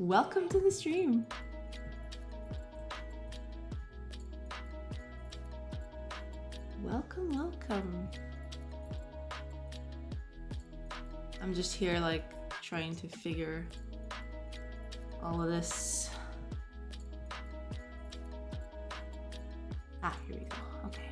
Welcome to the stream. Welcome. I'm just here like trying to figure all of this. Here we go. Okay.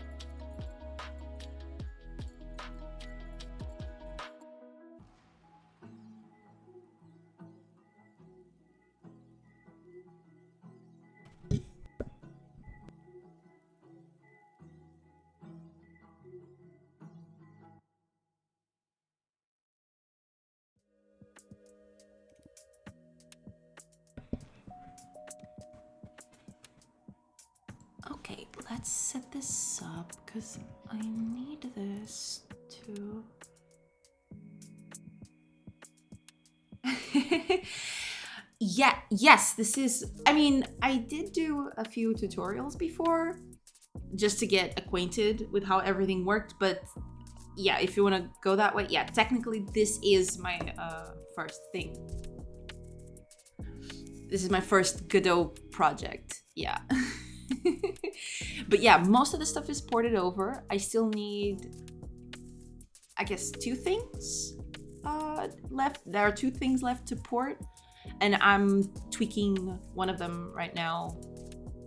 Okay, let's set this up because I need this to... Yes, this is... I mean, I did do a few tutorials before just to get acquainted with how everything worked, but yeah, if you want to go that way, yeah, technically this is my first thing. This is my first Godot project, yeah. But yeah, most of the stuff is ported over. I still need, I guess, two things left. There are two things left to port, and I'm tweaking one of them right now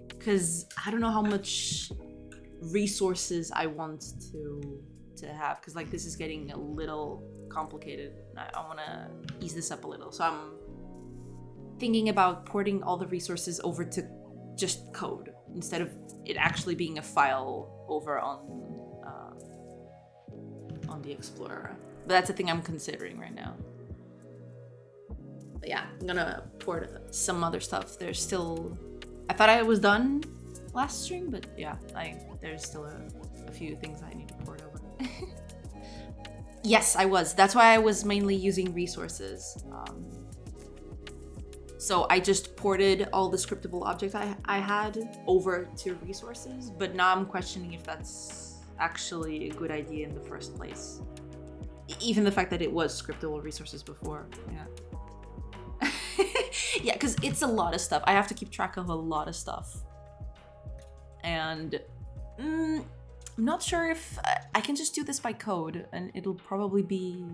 because I don't know how much resources I want to have, because like this is getting a little complicated. I want to ease this up a little, so I'm thinking about porting all the resources over to just code instead of it actually being a file over on the Explorer. But that's a thing I'm considering right now. But yeah, I'm gonna port some other stuff. There's still... I thought I was done last stream, but yeah, there's still a few things I need to port over. Yes, I was. That's why I was mainly using resources. So I just ported all the scriptable objects I had over to resources, but now I'm questioning if that's actually a good idea in the first place. Even the fact that it was scriptable resources before, yeah. Yeah, because it's a lot of stuff. I have to keep track of a lot of stuff. And I'm not sure if I can just do this by code, and it'll probably be...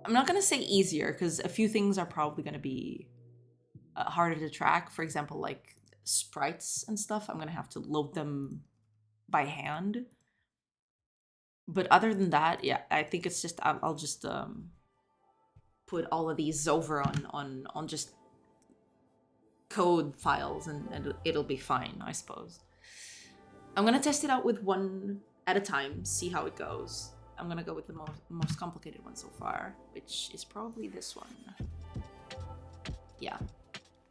I'm not going to say easier, because a few things are probably going to be harder to track. For example, like sprites and stuff, I'm going to have to load them by hand. But other than that, yeah, I think it's just, I'll just put all of these over on just code files, and it'll be fine, I suppose. I'm going to test it out with one at a time, see how it goes. I'm gonna go with the most complicated one so far, which is probably this one. Yeah.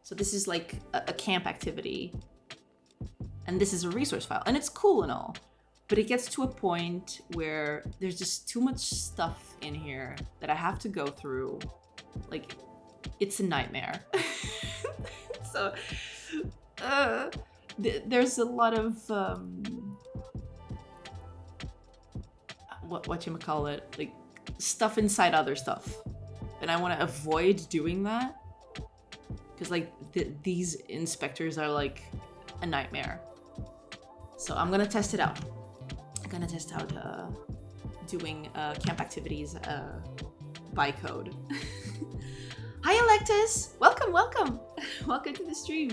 So this is like a camp activity, and this is a resource file, and it's cool and all, but it gets to a point where there's just too much stuff in here that I have to go through. Like, it's a nightmare. So, there's a lot of, whatchamacallit, like stuff inside other stuff, and I want to avoid doing that because like these inspectors are like a nightmare. So I'm gonna test it out. I'm gonna test out doing camp activities by code. Hi Electus, welcome. Welcome to the stream.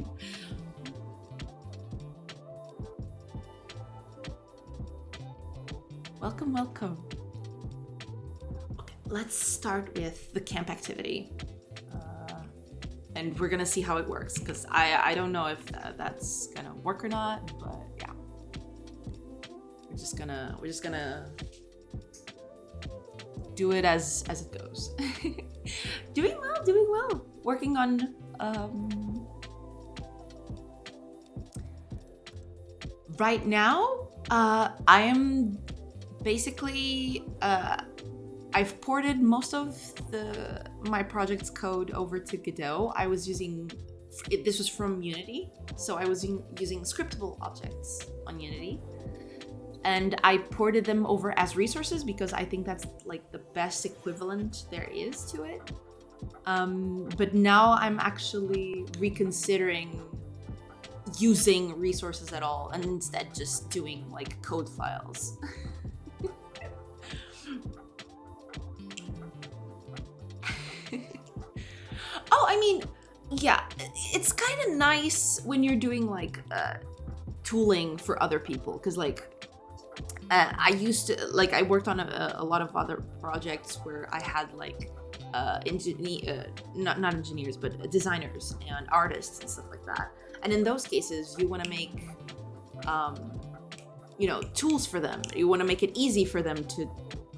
Welcome. Okay, let's start with the camp activity. And we're gonna see how it works, because I don't know if that's gonna work or not, but yeah. We're just gonna do it as it goes. Doing well. Working on right now, I am basically, I've ported most of my project's code over to Godot. I was using, this was from Unity, so I was using scriptable objects on Unity. And I ported them over as resources because I think that's like the best equivalent there is to it. But now I'm actually reconsidering using resources at all and instead just doing like code files. Oh, I mean, yeah, it's kind of nice when you're doing like tooling for other people, because like I used to, like, I worked on a lot of other projects where I had like not engineers, but designers and artists and stuff like that. And in those cases, you want to make tools for them. You want to make it easy for them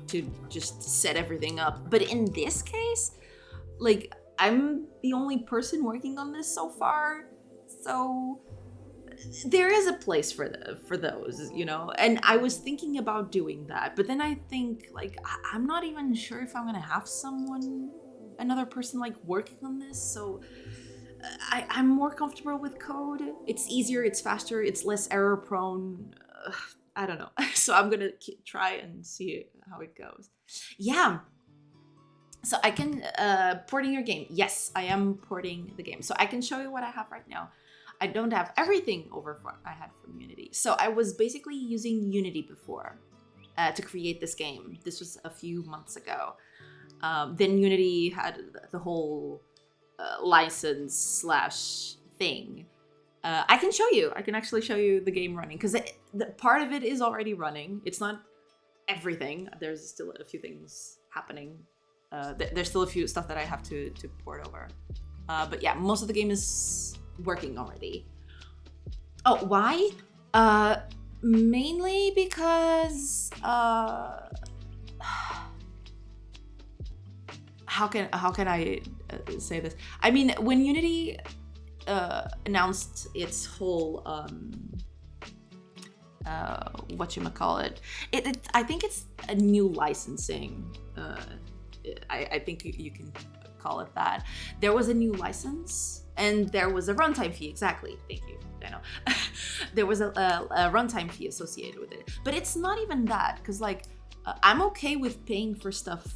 to just set everything up. But in this case, like, I'm the only person working on this so far, so there is a place for those, and I was thinking about doing that, but then I think, like, I'm not even sure if I'm gonna have another person like working on this, so I'm more comfortable with code. It's easier, it's faster, it's less error prone. I don't know. So I'm gonna try and see how it goes. Yeah. So I can porting your game. Yes, I am porting the game. So I can show you what I have right now. I don't have everything over what I had from Unity. So I was basically using Unity before to create this game. This was a few months ago. Then Unity had the whole license / thing. I can show you. I can actually show you the game running, because the part of it is already running. It's not everything. There's still a few things happening. There's still a few stuff that I have to port over. But yeah, most of the game is working already. Oh, why? Mainly because how can I say this? I mean, when Unity announced its whole whatchamacallit, I think it's a new licensing. I think you can call it that. There was a new license and there was a runtime fee. Exactly. Thank you. I know. There was a runtime fee associated with it, but it's not even that, because like I'm okay with paying for stuff.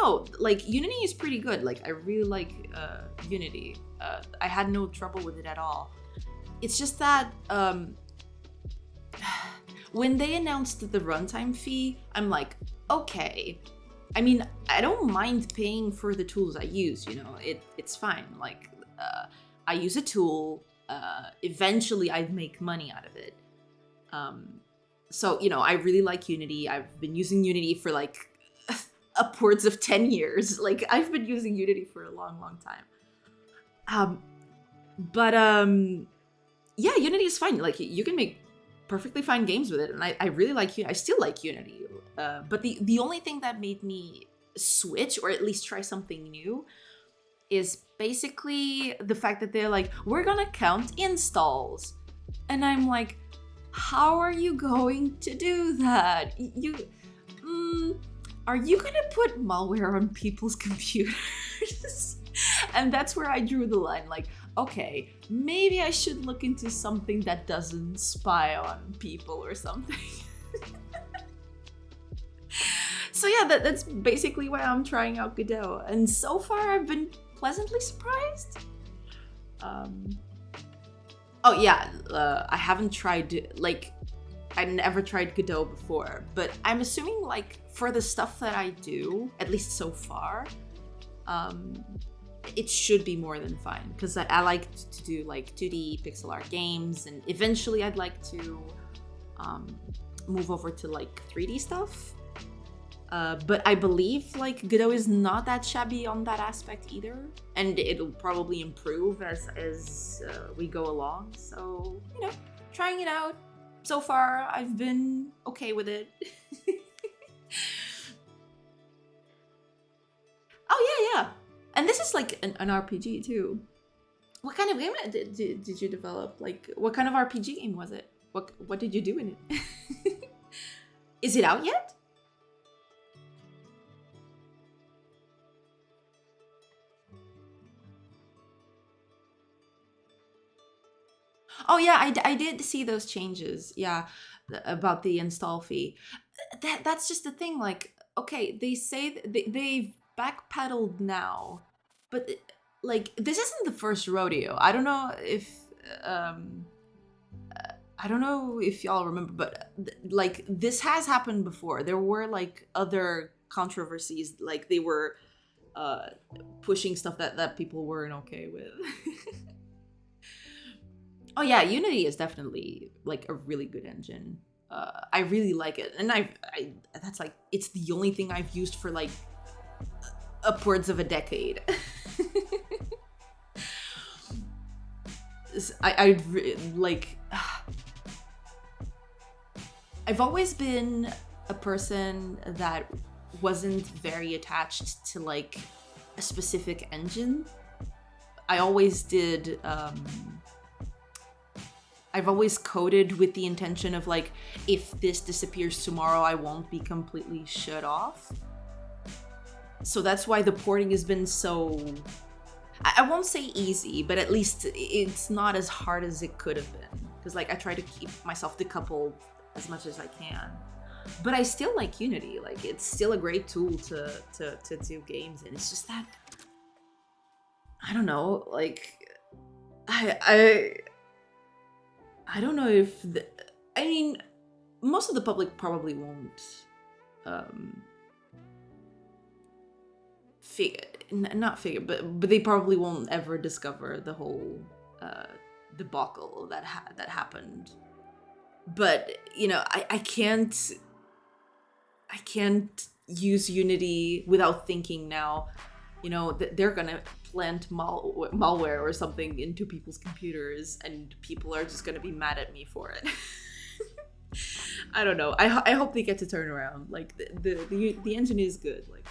No, like Unity is pretty good. Like I really like Unity. I had no trouble with it at all. It's just that when they announced the runtime fee, I'm like, okay. I mean, I don't mind paying for the tools I use, it's fine. Like, I use a tool, eventually I'd make money out of it. So, I really like Unity. I've been using Unity for like upwards of 10 years. Like, I've been using Unity for a long, long time. Yeah, Unity is fine. Like, you can make perfectly fine games with it, and I really like I still like Unity. But the only thing that made me switch, or at least try something new, is basically the fact that they're like, we're gonna count installs, and I'm like, how are you going to do that? Are you gonna put malware on people's computers? And that's where I drew the line. Like, okay, maybe I should look into something that doesn't spy on people or something. So yeah, that's basically why I'm trying out Godot, and so far I've been pleasantly surprised. Oh yeah, I haven't tried, like, I never tried Godot before, but I'm assuming, like, for the stuff that I do, at least so far, it should be more than fine, because I like to do like 2D pixel art games, and eventually I'd like to move over to like 3D stuff. But I believe like Godot is not that shabby on that aspect either, and it'll probably improve as we go along. So, trying it out. So far, I've been okay with it. Oh yeah. And this is like an RPG too. What kind of game did you develop? Like, what kind of RPG game was it? What did you do in it? Is it out yet? Oh yeah, I did see those changes. Yeah, about the install fee. That's just the thing. Like, okay, they say they've backpedaled now, but like this isn't the first rodeo. Um I don't know if y'all remember, but like this has happened before. There were like other controversies, like they were uh pushing stuff that people weren't okay with. Oh yeah, Unity is definitely like a really good engine. I really like it, and I that's like it's the only thing I've used for like upwards of a decade. Like I've always been a person that wasn't very attached to like a specific engine. I always did I've always coded with the intention of like, if this disappears tomorrow, I won't be completely shut off. So that's why the porting has been so, I won't say easy, but at least it's not as hard as it could have been. Because like I try to keep myself decoupled as much as I can. But I still like Unity. Like it's still a great tool to do games, and it's just that I don't know, like I don't know if I mean, most of the public probably won't but they probably won't ever discover the whole debacle that happened. But you know, I can't use Unity without thinking now. You know, they're gonna plant malware or something into people's computers, and people are just gonna be mad at me for it. I don't know. I hope they get to turn around. Like the engine is good. Like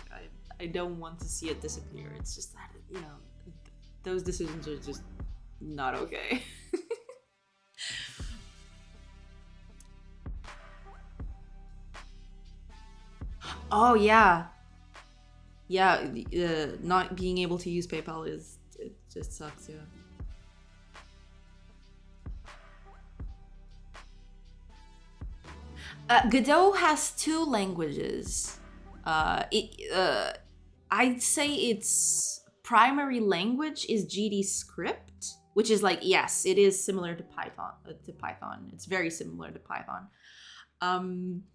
I don't want to see it disappear. It's just that, you know, those decisions are just not okay. Oh yeah, yeah. Not being able to use PayPal it just sucks. Yeah. Godot has two languages. I'd say its primary language is GD script, which is like, yes, it is similar to Python. It's very similar to Python. Um,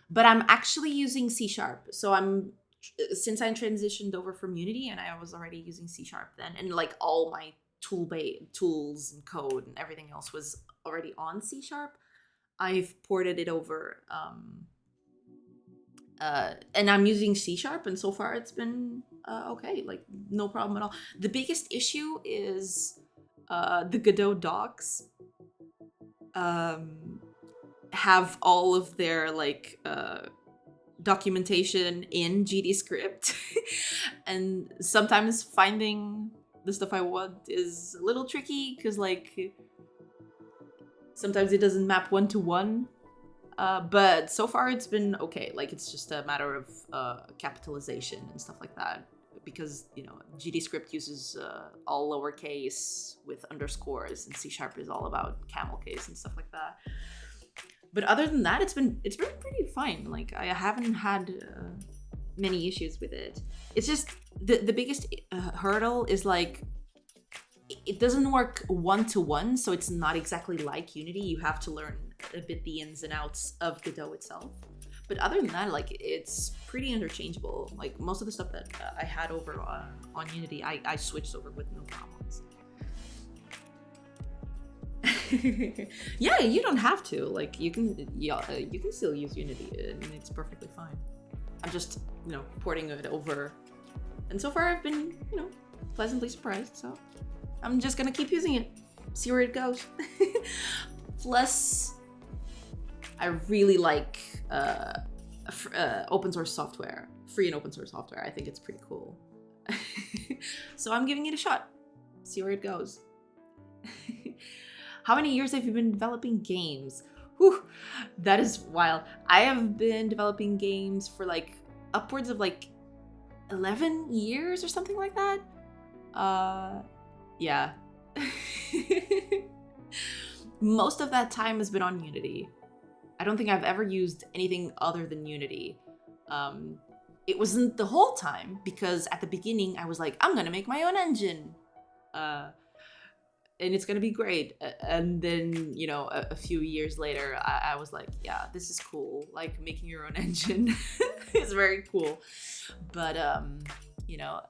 but I'm actually using C sharp. So since I transitioned over from Unity, and I was already using C sharp then, and like all my tools and code and everything else was already on C sharp. I've ported it over, and I'm using C sharp, and so far it's been okay, like no problem at all. The biggest issue is the Godot docs have all of their like documentation in GD script, and sometimes finding the stuff I want is a little tricky because like sometimes it doesn't map one to one. But so far it's been okay. Like it's just a matter of capitalization and stuff like that, because you know GD script uses all lowercase with underscores, and C sharp is all about camel case and stuff like that. But other than that, it's been pretty fine. Like I haven't had many issues with it. It's just the biggest hurdle is like it doesn't work one to one, so it's not exactly like Unity. You have to learn a bit the ins and outs of Godot itself. But other than that, like it's pretty interchangeable. Like most of the stuff that I had over on Unity, I switched over with no problems. Yeah, you don't have to. Like you can still use Unity, and it's perfectly fine. I'm just porting it over, and so far I've been pleasantly surprised. So I'm just gonna keep using it, see where it goes. Plus, I really like open source software, free and open source software. I think it's pretty cool. So I'm giving it a shot, see where it goes. How many years have you been developing games? Whew, that is wild. I have been developing games for like upwards of like 11 years or something like that. Yeah. Most of that time has been on Unity. I don't think I've ever used anything other than Unity. it wasn't the whole time, because at the beginning I was like, I'm gonna make my own engine. And it's gonna be great. And then, you know, a few years later, I was like, yeah, this is cool. Like, making your own engine is very cool. But, you know,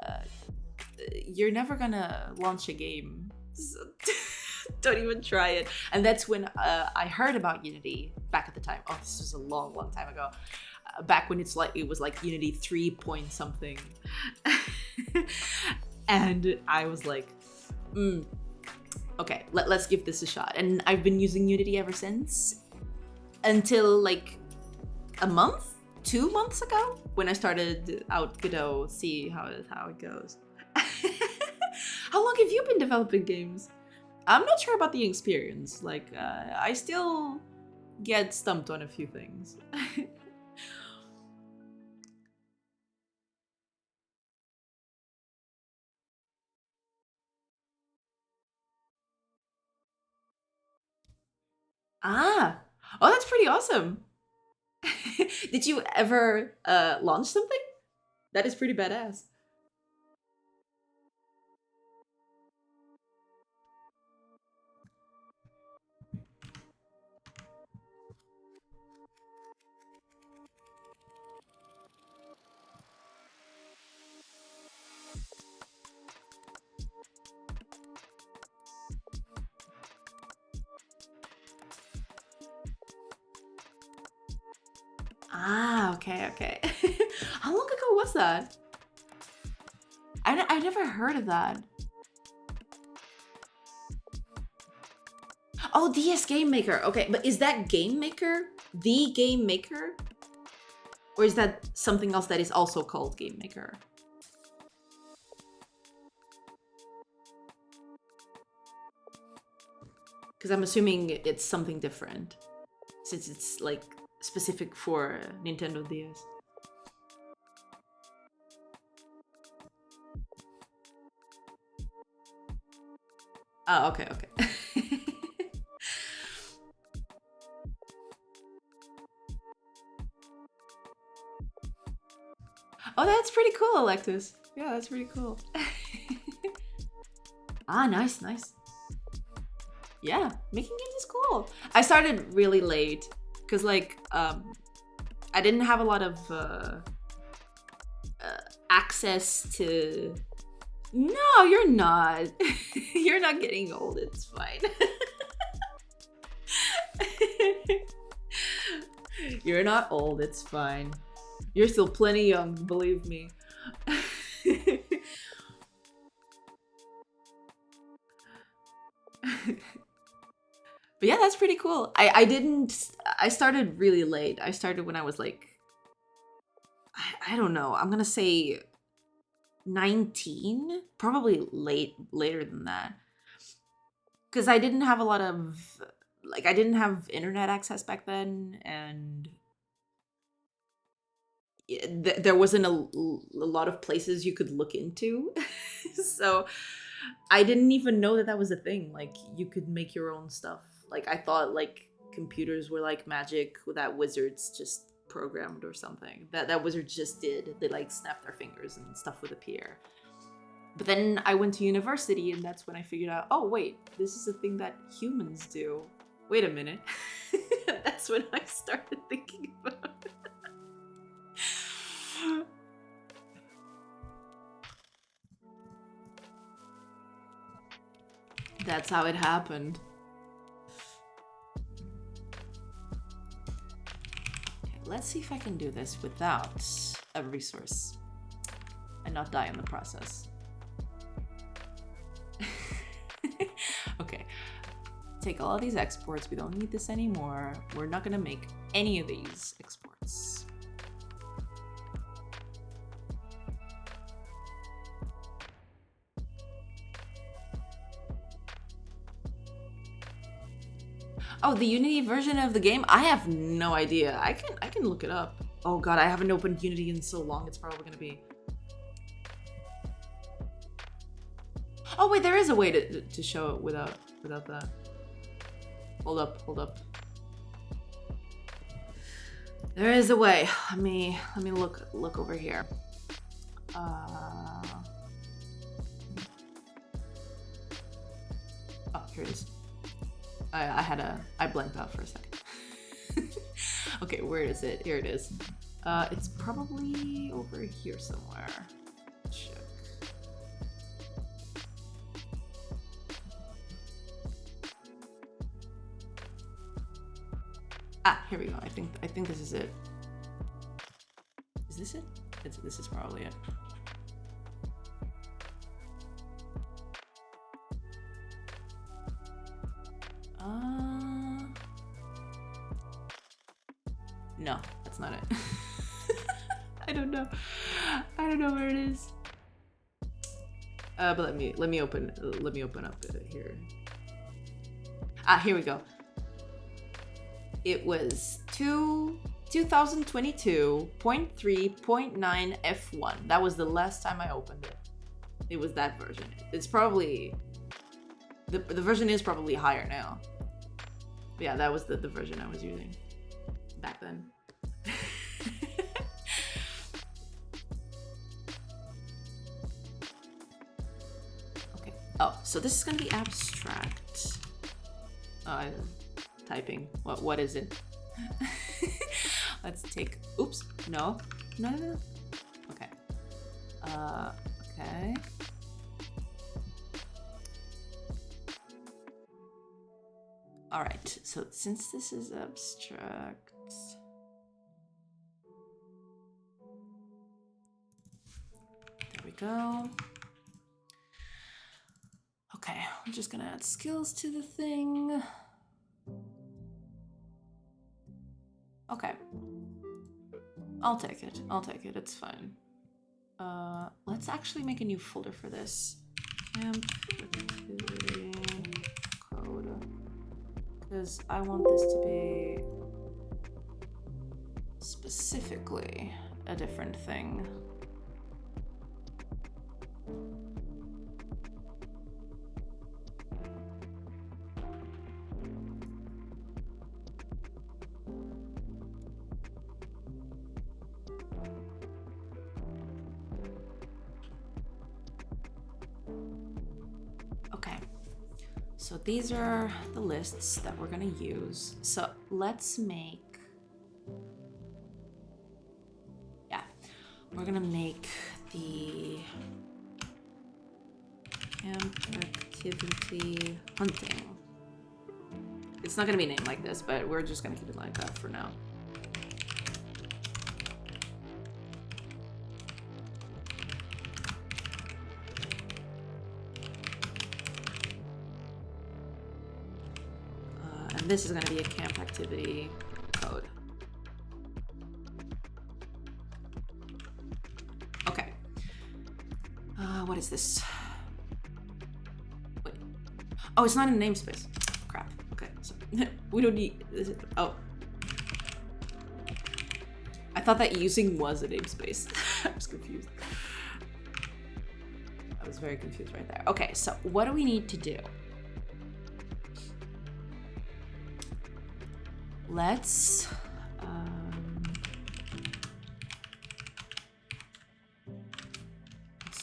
you're never gonna launch a game. So don't even try it. And that's when I heard about Unity back at the time. Oh, this was a long, long time ago. Back when it was like Unity 3 point something. And I was like, okay, let's give this a shot. And I've been using Unity ever since, until like a month, 2 months ago, when I started out Godot, see how it goes. How long have you been developing games? I'm not sure about the experience. Like, I still get stumped on a few things. Ah, oh, that's pretty awesome. Did you ever launch something? That is pretty badass. Ah, okay, okay. How long ago was that? I never heard of that. Oh, DS Game Maker. Okay, but is that Game Maker the Game Maker? Or is that something else that is also called Game Maker? Because I'm assuming it's something different, since it's like specific for Nintendo DS. Oh, okay, okay. Oh, that's pretty cool, Electus. Yeah, that's pretty cool. Ah, nice, nice. Yeah, making games is cool. I started really late because, like, I didn't have a lot of access to. No, you're not. You're not getting old. It's fine. You're not old. It's fine. You're still plenty young, believe me. But yeah, that's pretty cool. I started really late. I started when I was like, I don't know. I'm gonna say 19, probably later than that. Because I didn't have a lot of, like, I didn't have internet access back then, and there wasn't a lot of places you could look into. So I didn't even know that was a thing. Like, you could make your own stuff. Like, I thought like computers were like magic that wizards just programmed or something. That wizards just did. They like snapped their fingers and stuff would appear. But then I went to university, and that's when I figured out, oh wait, this is a thing that humans do. Wait a minute. That's when I started thinking about it. That's how it happened. Okay, let's see if I can do this without a resource and not die in the process. Okay, take all of these exports. We don't need this anymore. We're not gonna make any of these exports. Oh, the Unity version of the game? I have no idea. I can look it up. Oh god, I haven't opened Unity in so long. It's probably gonna be. Oh wait, there is a way to show it without that. Hold up. There is a way. Let me look over here. Oh, here it is. I blanked out for a second. Okay, where is it? Here it is. It's probably over here somewhere. Check. Ah, here we go. I think this is it. Is this it? This is probably it. No, that's not it. I don't know. I don't know where it is. But let me open up here. Ah, here we go. It was 2022.3.9 F1. That was the last time I opened it. It was that version. It's probably the version is probably higher now. But yeah, that was the version I was using back then. Okay. Oh, so this is gonna be abstract. Oh, typing. What is it? Let's take. Oops. No. Okay. Okay. All right. So since this is abstract. There we go. Okay, I'm just gonna add skills to the thing. Okay. I'll take it. It's fine. Let's actually make a new folder for this. Camp activity code. Because I want this to be specifically a different thing. So these are the lists that we're gonna use. So let's make, we're gonna make the camp activity hunting. It's not gonna be named like this, but we're just gonna keep it like that for now. This is going to be a camp activity code. Okay. What is this? Wait. Oh, it's not in namespace. Crap. Okay. So we don't need this. Oh. I thought that using was a namespace. I was confused. I was very confused right there. Okay. So what do we need to do? Let's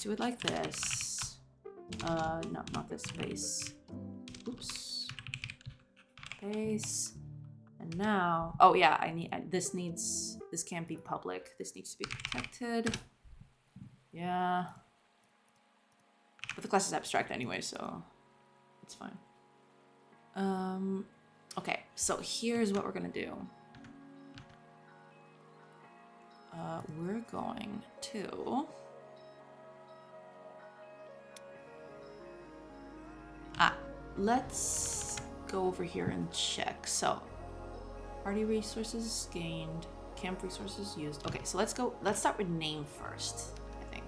do it like this. No, not this space. Oops. Space. And now, oh yeah, this can't be public. This needs to be protected. Yeah. But the class is abstract anyway, so it's fine. Okay, so here's what we're gonna do. We're going to let's go over here and check. So party resources gained, camp resources used. Okay, so let's start with name first. I think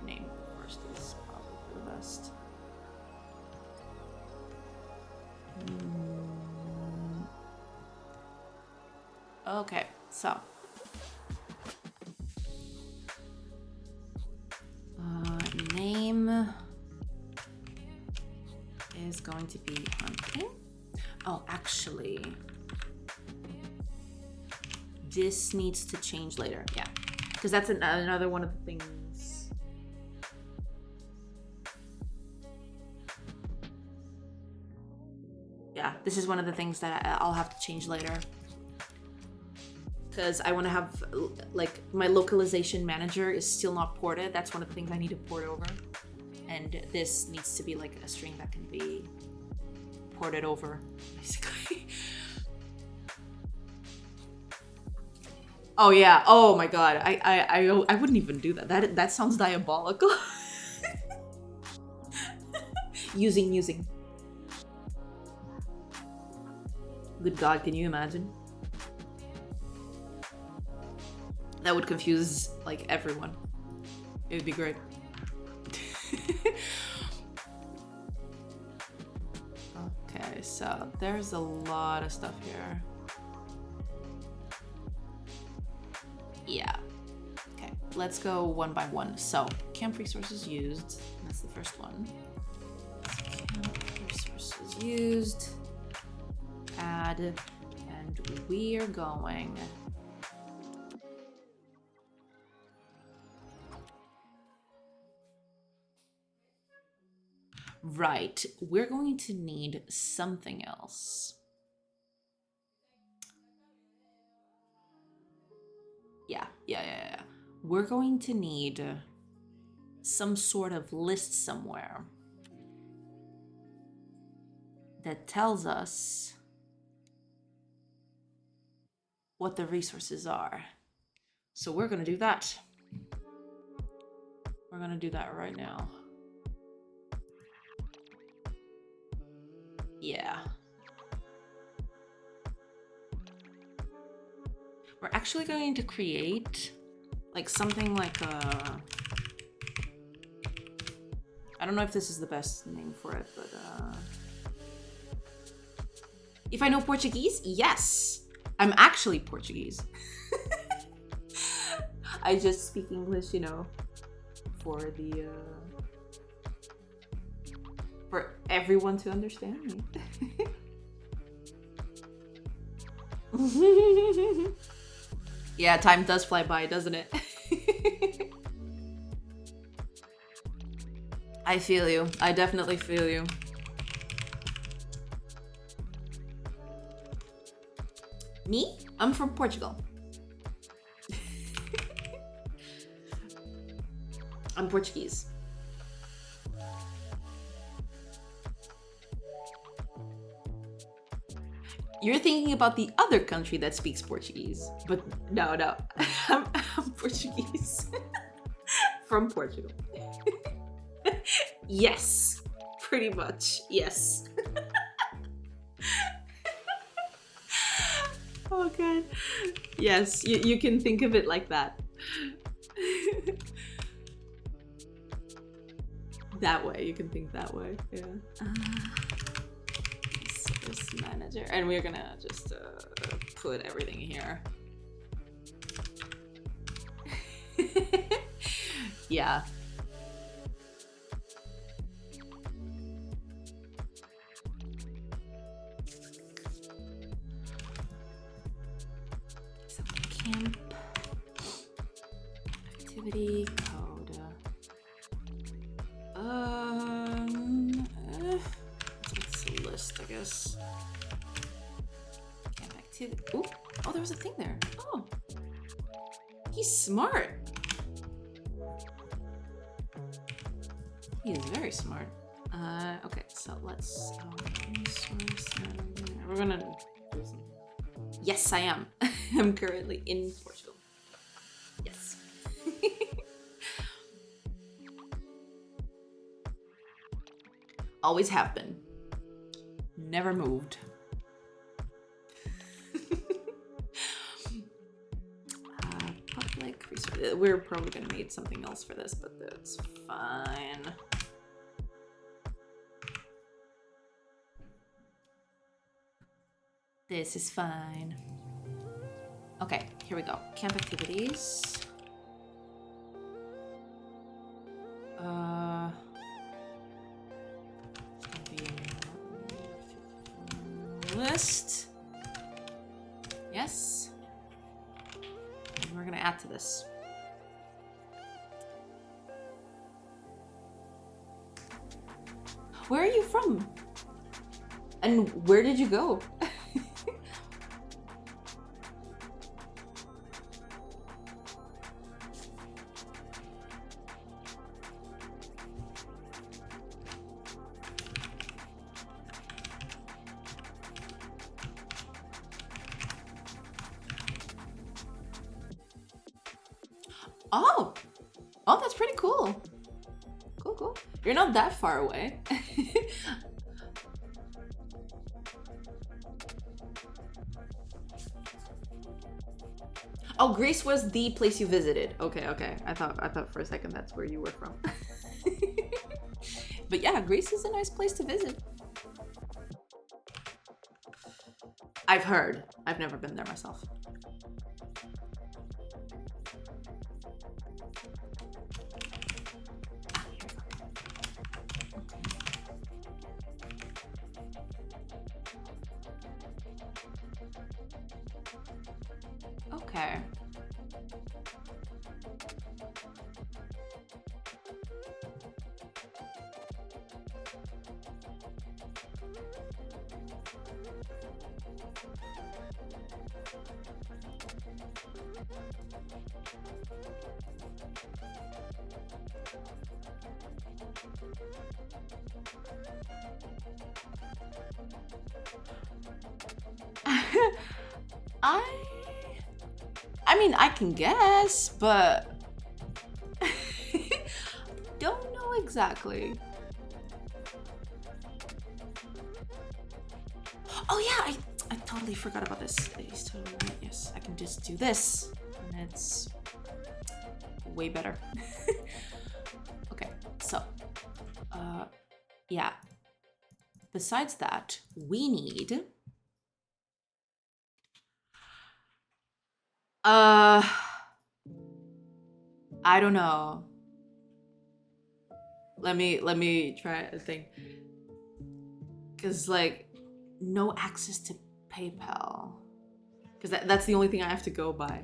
name first is probably for the best. Okay, so name is going to be hunting. Oh, actually, this needs to change later. Yeah, because that's another one of the things. Yeah, this is one of the things that I'll have to change later. Because I want to have, like, my localization manager is still not ported. That's one of the things I need to port over. And this needs to be like a string that can be ported over, basically. Oh yeah. Oh my god. I wouldn't even do that. That sounds diabolical. using. Good god, can you imagine? That would confuse like everyone. It would be great. Okay, so there's a lot of stuff here. Yeah. Okay, let's go one by one. So, camp resources used. That's the first one. Camp resources used. Add. And we are going. Right, we're going to need something else. Yeah. We're going to need some sort of list somewhere that tells us what the resources are. So we're going to do that. We're going to do that right now. Yeah. We're actually going to create like something like a... I don't know if this is the best name for it, but if I know Portuguese? Yes! I'm actually Portuguese. I just speak English, you know, for the for everyone to understand me. Yeah, time does fly by, doesn't it? I feel you. I definitely feel you. Me? I'm from Portugal. I'm Portuguese. You're thinking about the other country that speaks Portuguese, but no, I'm Portuguese. From Portugal. Yes, pretty much, yes. Oh god. Yes, you can think of it like that. That way, you can think that way, yeah. Service manager, and we're gonna just put everything here. Yeah. So camp activity code. It's a list, I guess. Camp activity. Ooh, oh, there was a thing there. Oh, he's smart. He is very smart. Okay, so let's. We're gonna do some. Yes, I am. I'm currently in Portugal. Yes. Always have been. Never moved. Public resource. We're probably gonna need something else for this, but that's fine. This is fine. Okay, here we go. Camp activities. List. Yes. we're gonna add to this. Where are you from? And where did you go? Oh! Oh, that's pretty cool. Cool, cool. You're not that far away. Oh, Greece was the place you visited. Okay, okay. I thought for a second that's where you were from. But yeah, Greece is a nice place to visit. I've heard. I've never been there myself. Okay. I mean, I can guess, but don't know exactly. Oh yeah, I totally forgot about this. It's totally right. Yes, I can just do this, and it's way better. Okay, so, yeah. Besides that, we need I don't know. Let me try a thing. Cause like no access to PayPal. Cause that's the only thing I have to go by.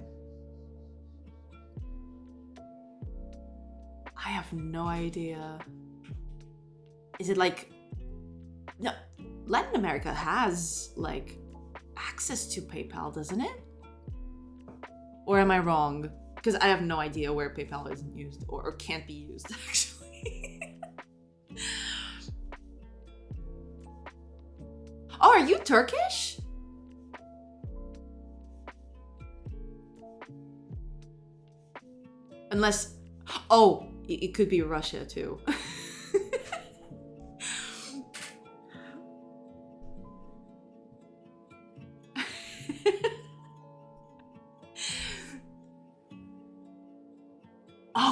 I have no idea. Is it like no, Latin America has like access to PayPal, doesn't it? Or am I wrong? Because I have no idea where PayPal isn't used or can't be used, actually. Oh, are you Turkish? Unless, oh, it could be Russia too.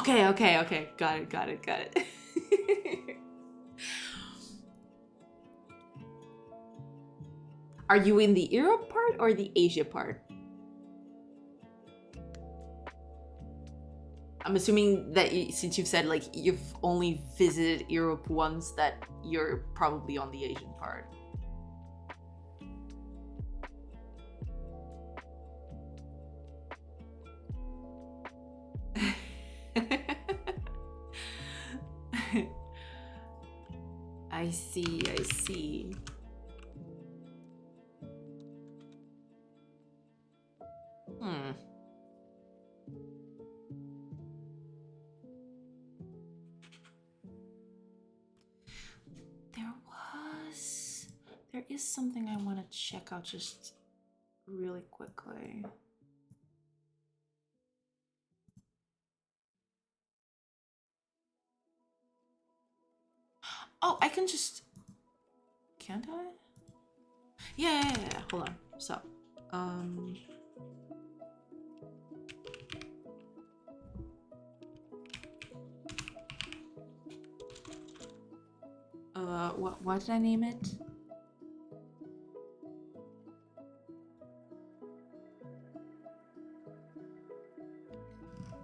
Okay. Got it. Are you in the Europe part or the Asia part? I'm assuming that since you've said like you've only visited Europe once, that you're probably on the Asian part. I see. There is something I want to check out just really quickly. Oh, I can just... Can't I? Yeah. Hold on. So, what did I name it?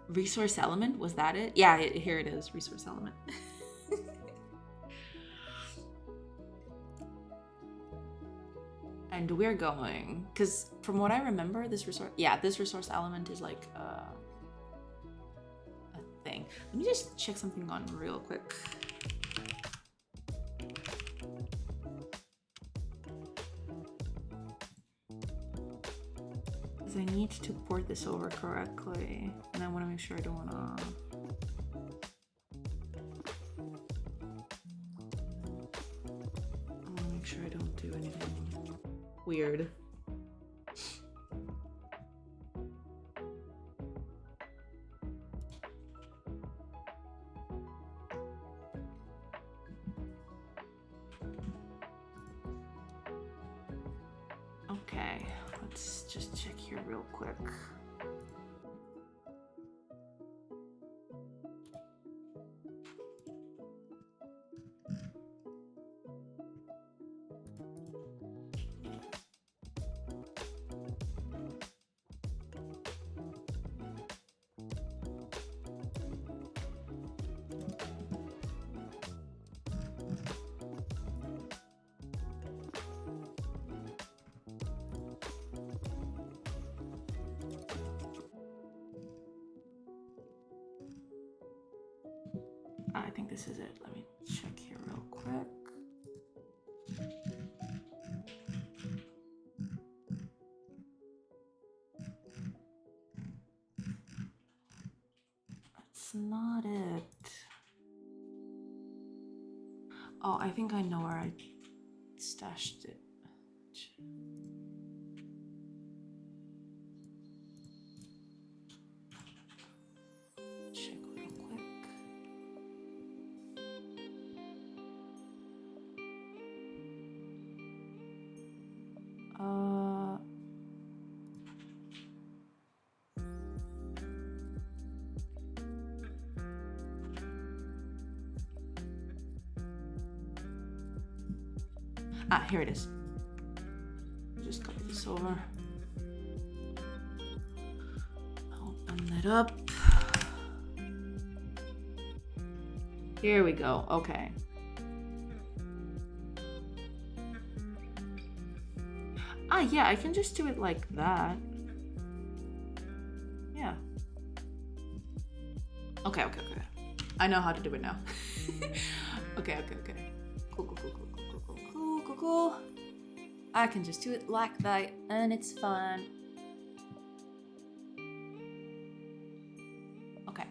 Resource element? Was that it? Yeah, here it is. Resource element. And And we're going, because from what I remember, this resource element is like a thing. Let me just check something on real quick. Because I need to port this over correctly, and I want to make sure I don't want to. Make sure I don't do anything weird. Okay, let's just check here real quick. I think this is it. Let me check here real quick. That's not it. Oh, I think I know where I stashed it. Check real quick. Here it is. Just copy this over. Open that up. Here we go. Okay. Yeah, I can just do it like that. Yeah. Okay. I know how to do it now. Okay. Cool. I can just do it like that and it's fun. Okay,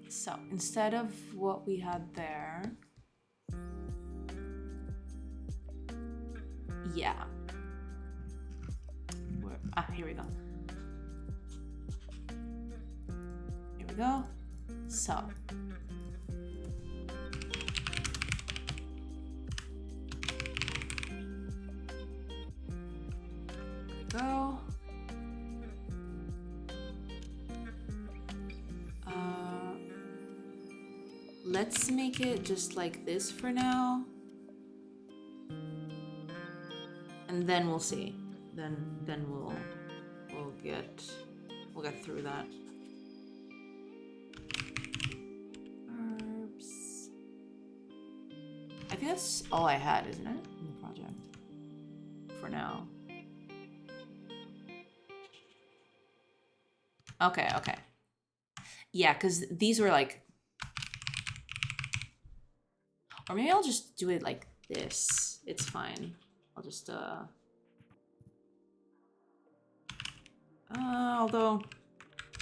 so instead of what we had there, yeah. Here we go. Here we go. So. Go. Let's make it just like this for now, and then we'll see. Then we'll get through that. Herbs. I think that's all I had, isn't it, in the project for now? Okay. Yeah, because these were like... Or maybe I'll just do it like this. It's fine. I'll just, although...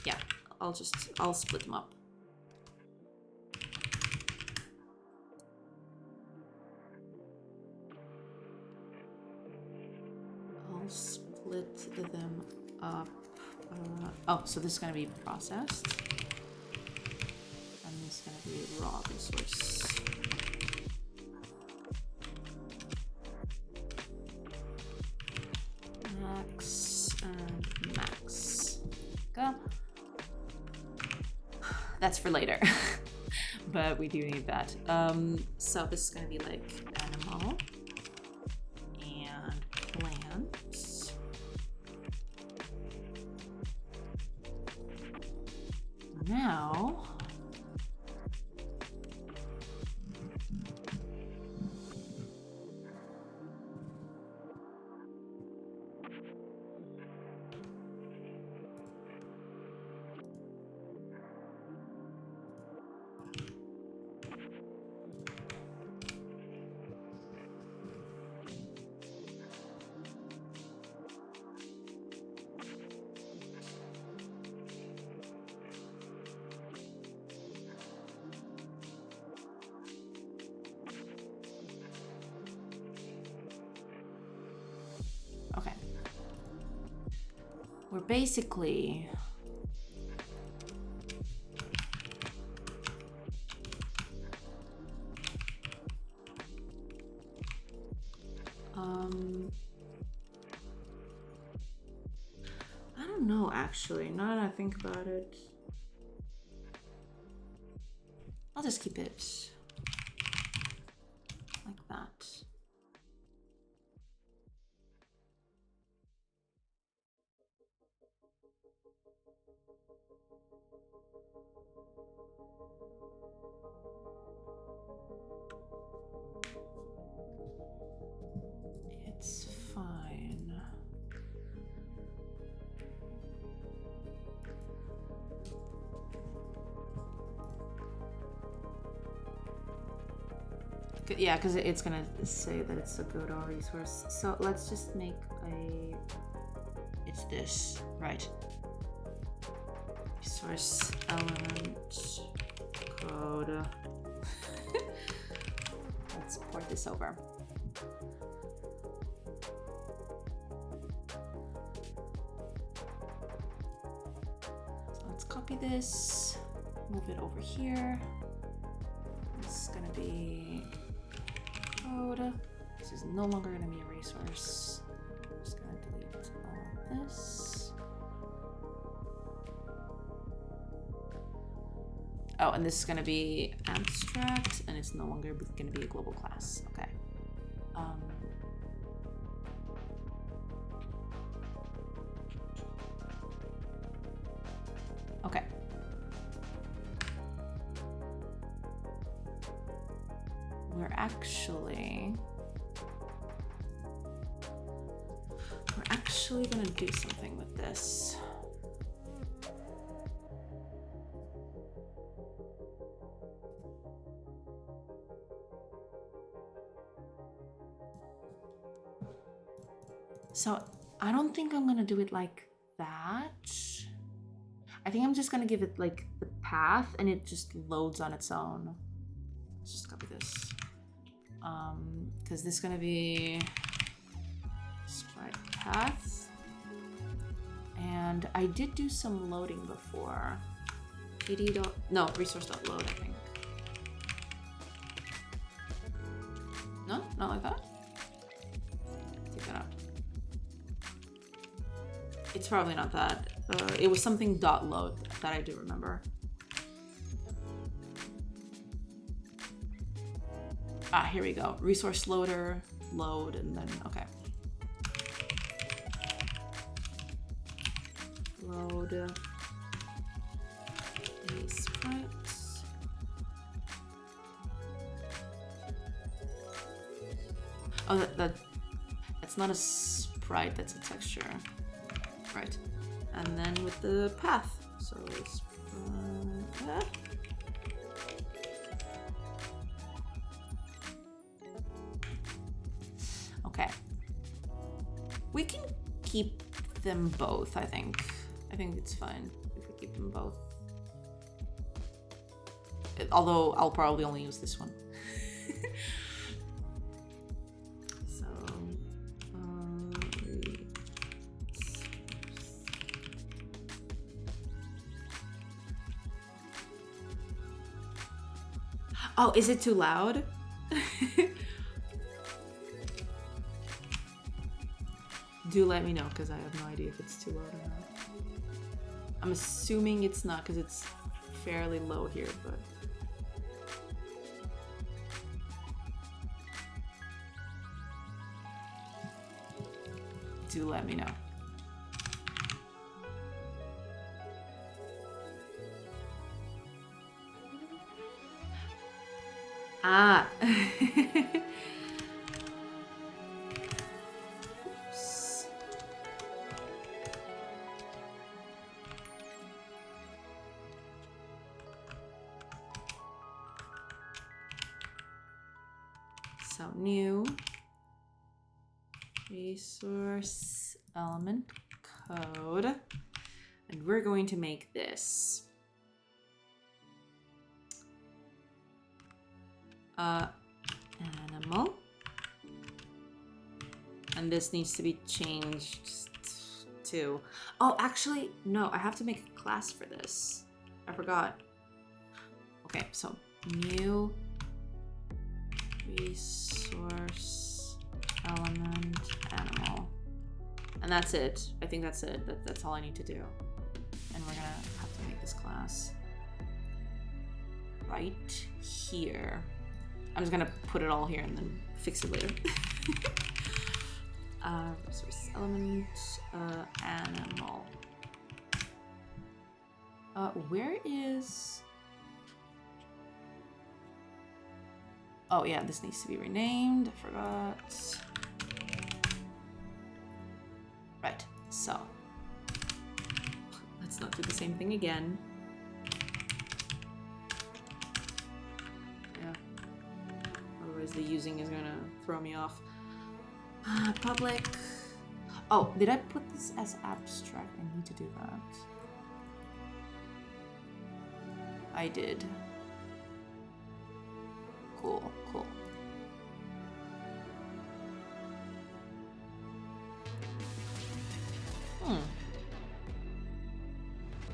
Yeah, I'll split them up. I'll split them up. Oh, so this is going to be processed. And this is going to be raw resource. Max and max. Go. That's for later. But we do need that. So this is going to be like animal and plants. Now, we're basically I don't know actually, now that I think about it. I'll just keep it like that. It's fine. Yeah, because it's gonna say that it's a Godot resource. So let's just make a... It's this, right? Resource element code. Let's port this over. So let's copy this, move it over here. This is gonna be code. This is no longer gonna be a resource. I'm just gonna delete all of this. Oh, and this is gonna be abstract, and it's no longer gonna be a global class. Okay. Okay. We're actually gonna do something with this. So I don't think I'm gonna do it like that. I think I'm just gonna give it like the path and it just loads on its own. Let's just copy this. Because this is gonna be sprite path. And I did do some loading before. Resource.load, I think. No, not like that. Take that out. It's probably not that. It was something .load that I do remember. Ah, here we go. Resource loader, load, and then, okay. Load a sprite. Oh, that's not a sprite, that's a texture. Right. And then with the path. So it's okay. We can keep them both, I think. I think it's fine if we keep them both. Although I'll probably only use this one. So, oh, is it too loud? Do let me know, because I have no idea if it's too loud or not. I'm assuming it's not, because it's fairly low here, but... Do let me know. Ah. Oops. So new resource element code, and we're going to make this animal, and this needs to be changed too. Oh, actually, no, I have to make a class for this. I forgot. Okay, so new resource element animal. And that's it. I think that's it. That's all I need to do. And we're gonna have to make this class right here. I'm just gonna put it all here and then fix it later. Resource element animal. Where is... Oh yeah, this needs to be renamed. I forgot. Right, so let's not do the same thing again. Yeah, otherwise the using is gonna throw me off. Public. Oh, did I put this as abstract? I need to do that. I did. Cool, cool.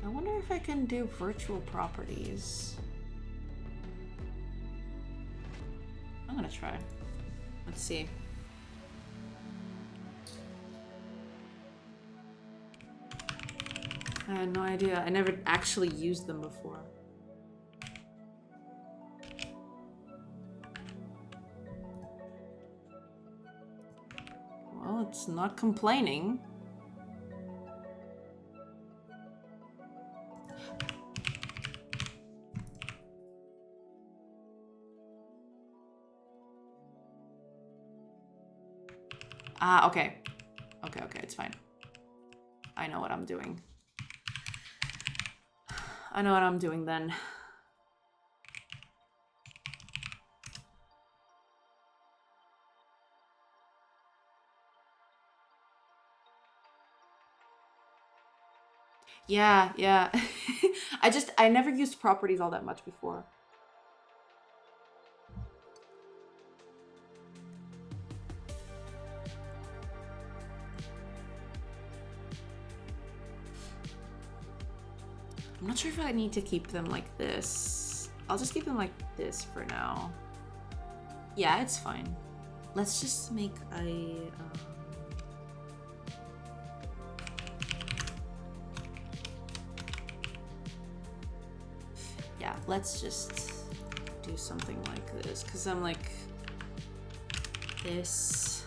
I wonder if I can do virtual properties. I'm gonna try. Let's see. I had no idea. I never actually used them before. Well, it's not complaining. Ah, okay. Okay, it's fine. I know what I'm doing. I know what I'm doing then. Yeah. I never used properties all that much before. I'm not sure if I need to keep them like this. I'll just keep them like this for now. Yeah, it's fine. Let's just make a... yeah, let's just do something like this, because I'm like this.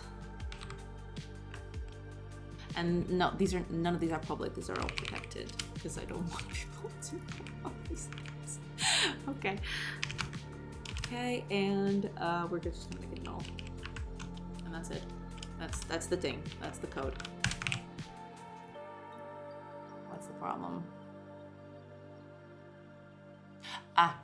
And no, none of these are public. These are all protected because I don't want people to know all these things. Okay. Okay, and we're just gonna make it null, and that's it. That's the thing. That's the code. What's the problem? Ah.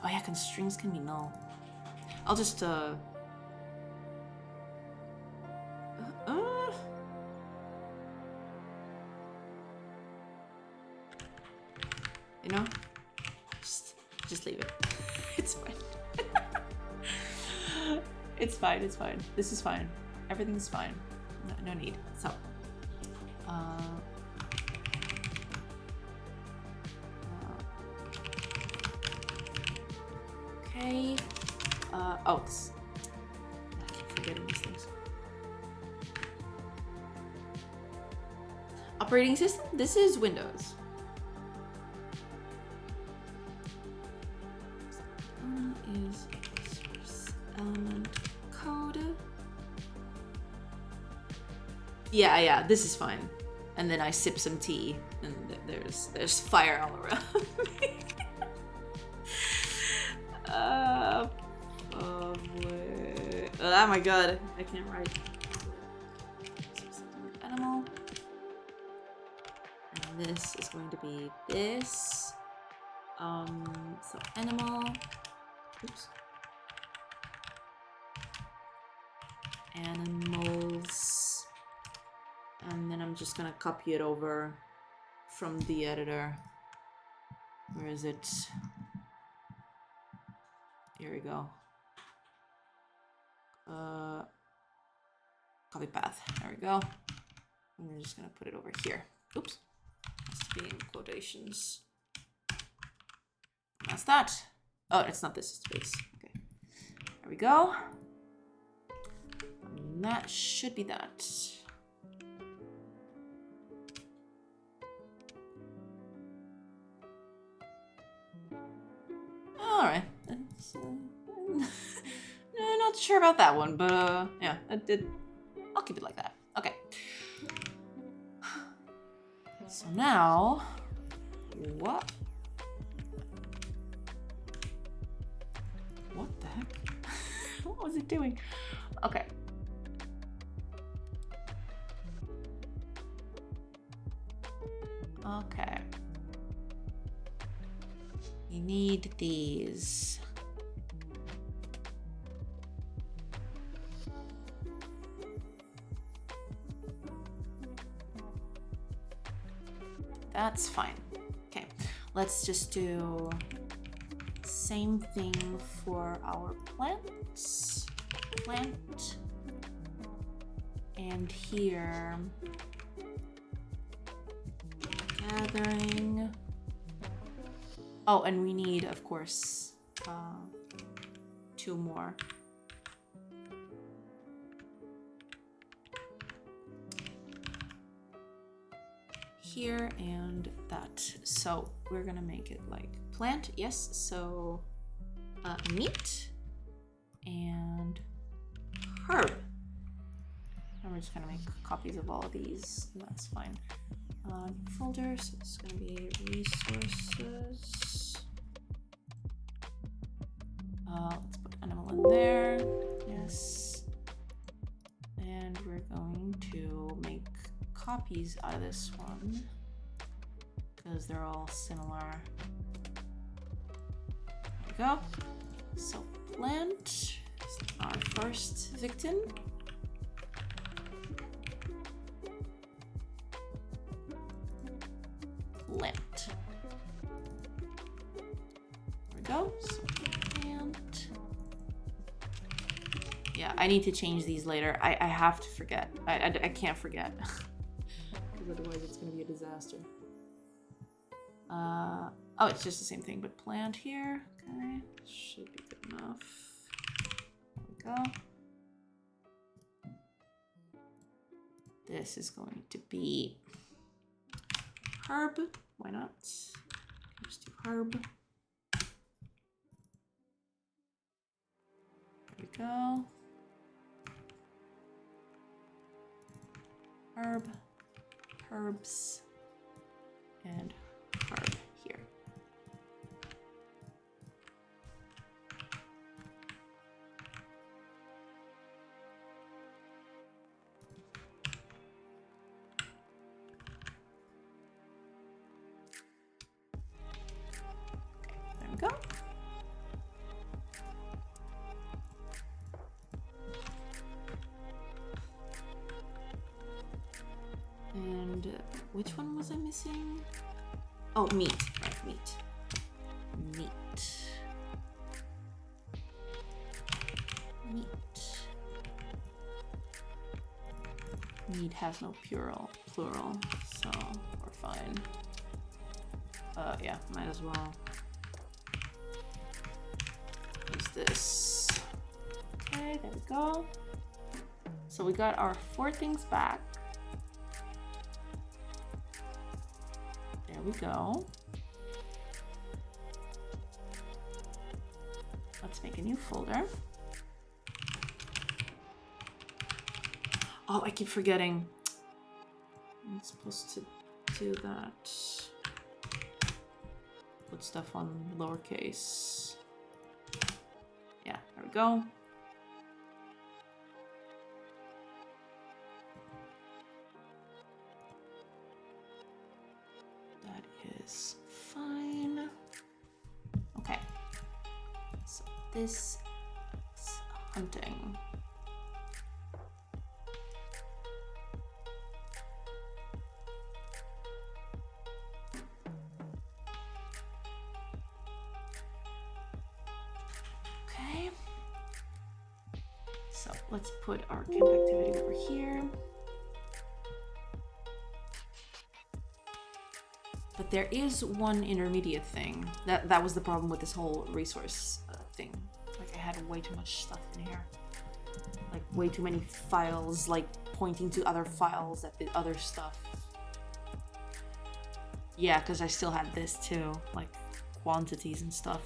Oh yeah, strings can be null. I'll just you know, just leave it. It's fine. It's fine. It's fine. This is fine. Everything's fine. No need. So, okay. Oh, I keep forgetting these things. Operating system. This is Windows. Is source element code. Yeah, this is fine. And then I sip some tea, and there's fire all around me. Oh my god, I can't write. Animal. And this is going to be this. So animal. Oops. Animals. And then I'm just gonna copy it over from the editor. Where is it? Here we go. copy path. There we go. And we're just gonna put it over here. Oops. Has to be in quotations. That's that. Oh, it's not this, it's space. Okay. There we go. And that should be that. All right. Not sure about that one, but yeah, I'll keep it like that. Okay. So now, what? What the heck? What was it doing? Okay. Okay. You need these. That's fine. Okay, let's just do same thing for our plants. Plant. And here, gathering. Oh, and we need, of course, 2 more. Here and that. So we're gonna make it like plant, yes. So meat and herb. And we're just gonna make copies of all of these. And that's fine. Folder, so it's gonna be resources. Let's put animal in there. Yes. And we're going to make copies out of this one because they're all similar. There we go. So plant is our first victim. Plant. There we go. So plant. Yeah, I need to change these later. I have to forget. I can't forget. Otherwise it's going to be a disaster. Oh, it's just the same thing, but plant here. Okay, should be good enough. There we go. This is going to be herb. Why not? Just do herb. There we go. Herb. Herbs and herb here. There we go. And which one was I missing? Oh, meat. Right, meat. Meat. Meat. Meat has no plural, so we're fine. Yeah, might as well use this. Okay, there we go. So we got our 4 things back. There we go. Let's make a new folder. Oh, I keep forgetting. I'm supposed to do that. Put stuff on lowercase. Yeah, there we go. That is fine. Okay. So this is hunting. Okay. So Let's put our camp activity over here. But there is one intermediate thing. That was the problem with this whole resource thing. Like I had way too much stuff in here. Like way too many files, like pointing to other files that did other stuff. Yeah, because I still had this too, like quantities and stuff.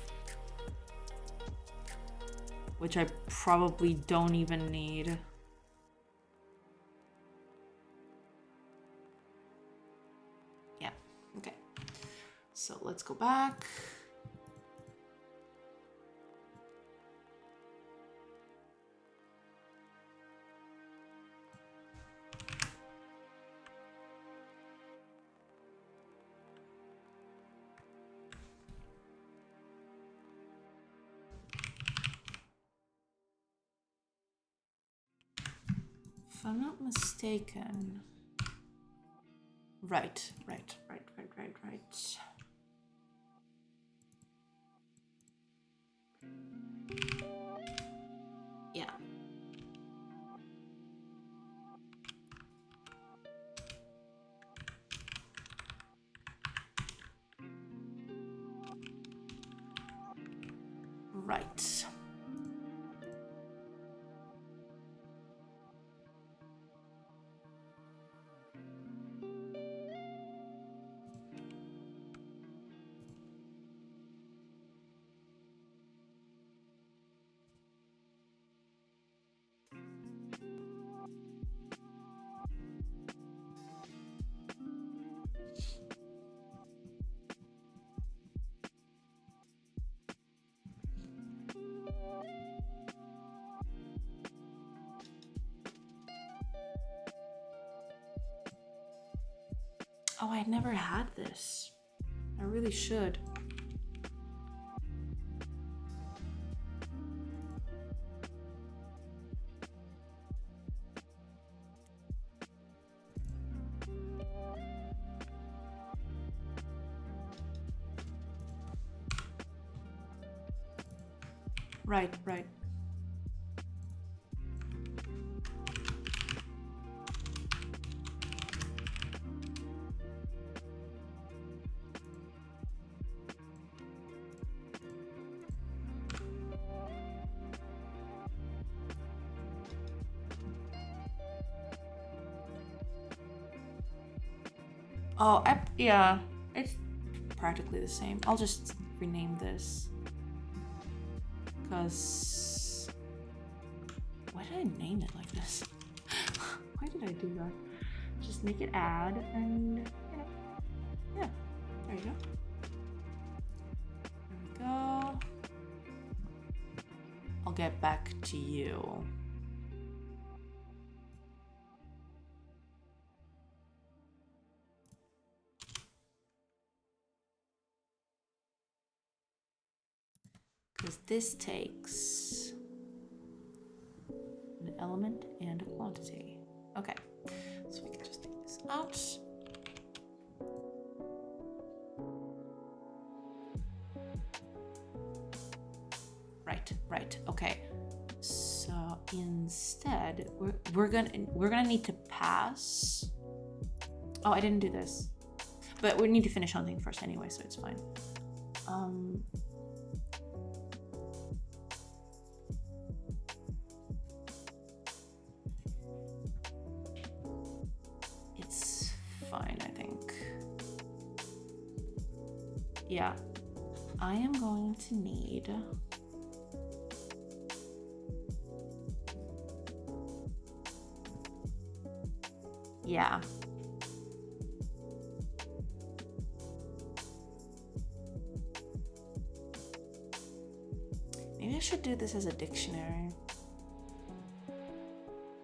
Which I probably don't even need. Yeah, okay. So let's go back. If I'm not mistaken. Right. Yeah. Right. Oh, I never had this. I really should. Right. Oh, yeah, it's practically the same. I'll just rename this. Because... Why did I name it like this? Why did I do that? Just make it add and, you know, yeah, there you go. There we go. I'll get back to you. Because this takes an element and a quantity. Okay, so we can just take this out. Right. Okay. So instead, we're gonna need to pass. Oh, I didn't do this, but we need to finish hunting first anyway, so it's fine. It's fine, I think. Yeah, I am going to need. Yeah. Maybe I should do this as a dictionary.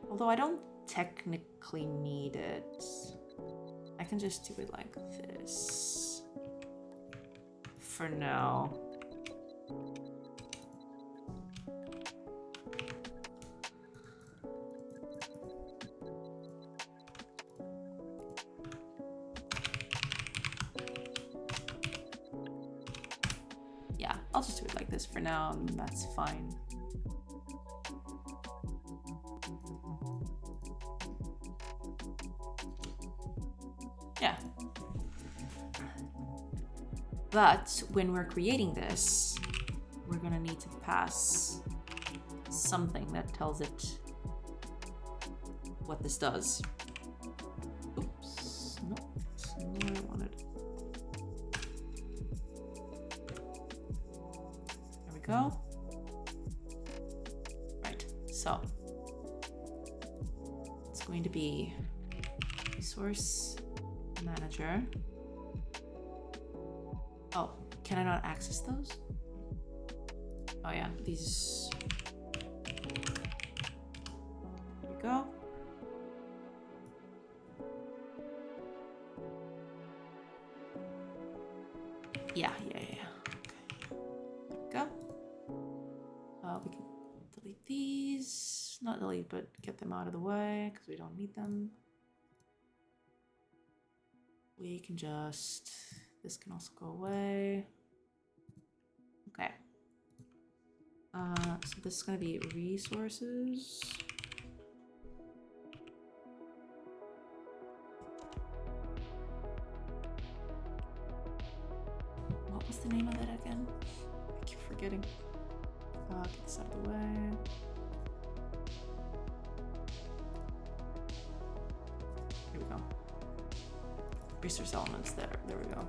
Although I don't technically need it. I can just do it like this. For now. I'll just do it like this for now, and that's fine. Yeah. But when we're creating this, we're gonna need to pass something that tells it what this does. Oops, no, that's not what I wanted. There we go. Right, so it's going to be resource manager. Oh, can I not access those? Oh yeah, these. There we go. Yeah. Okay. There we go. We can delete these. Not delete, but get them out of the way because we don't need them. We can just, this can also go away. Okay. So this is gonna be resources. What was the name of that again? I keep forgetting. Get this out of the way. Here we go. Resource elements there. There we go.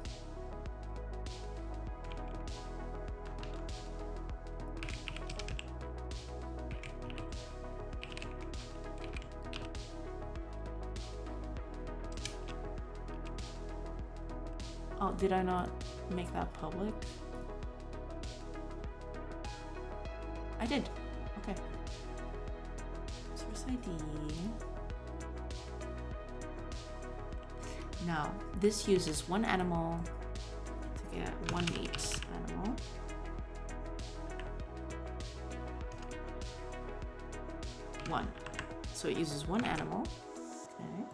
Oh, did I not make that public? I did. Okay. Source ID. Now, this uses one animal to get one meat animal. One. So it uses one animal. Okay.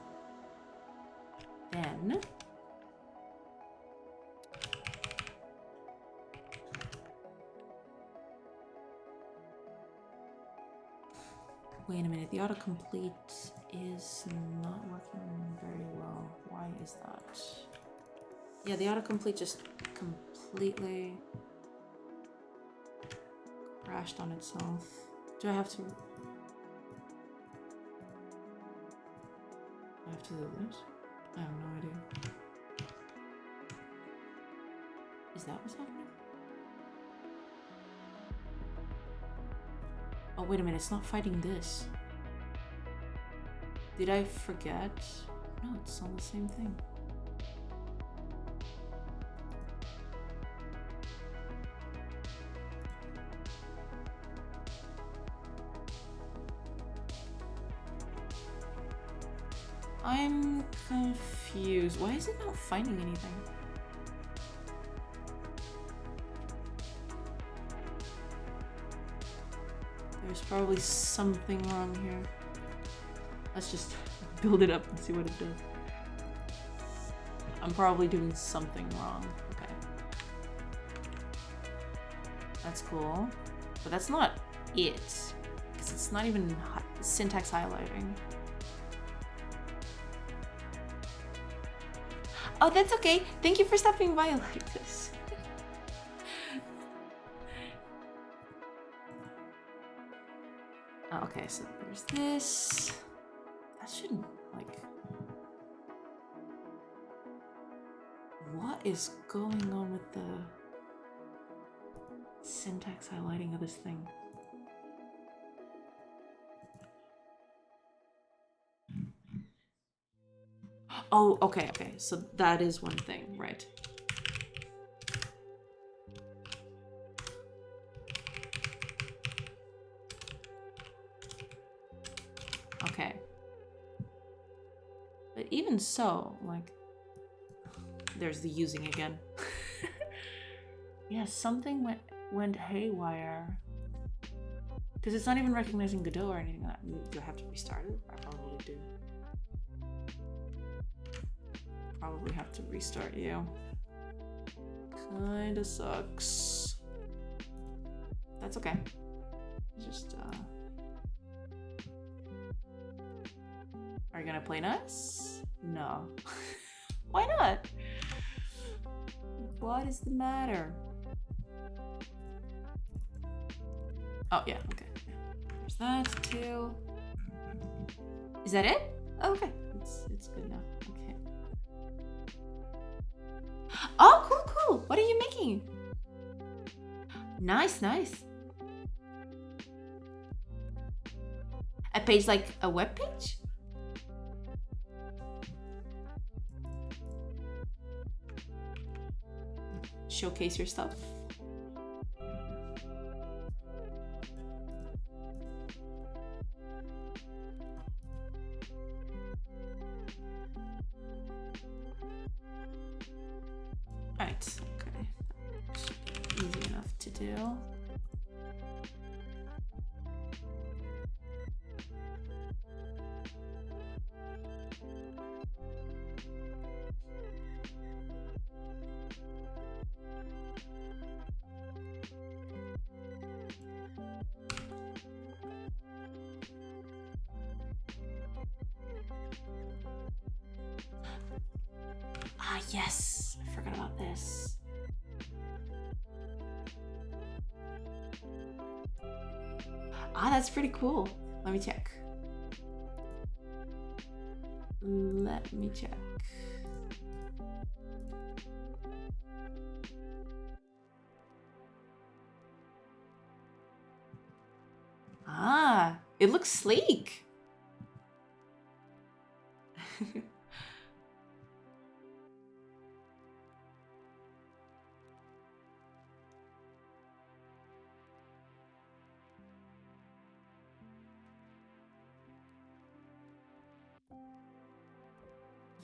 Then wait a minute, the autocomplete is not working very well. Why is that? Yeah, the autocomplete just completely crashed on itself. Do I have to? I have to do this? I have no idea. Is that what's happening? Oh, wait a minute, it's not fighting this. Did I forget? No, it's on the same thing. I'm confused. Why is it not finding anything? There's probably something wrong here. Let's just build it up and see what it does. I'm probably doing something wrong. Okay. That's cool. But that's not it. Because it's not even syntax highlighting. Oh, that's okay. Thank you for stopping by like this. Oh, okay, so there's this. That shouldn't, like... What is going on with the syntax highlighting of this thing? Oh, okay, so that is one thing, right? Okay. But even so, like, there's the using again. Yeah, something went haywire. Because it's not even recognizing Godot or anything like that. Do I have to restart it? I probably do. Probably have to restart you. Kinda sucks. That's okay. Just, Are you gonna play nice? No. Why not? What is the matter? Oh, yeah, okay. There's that too. Is that it? Oh, okay, it's good now. Okay. Oh, cool, cool. What are you making? Nice, nice. A page like a web page? Showcase your stuff. Right, okay. Easy enough to do. Ah, yes, I forgot about this. Ah, that's pretty cool. Let me check. Let me check. Ah, it looks sleek.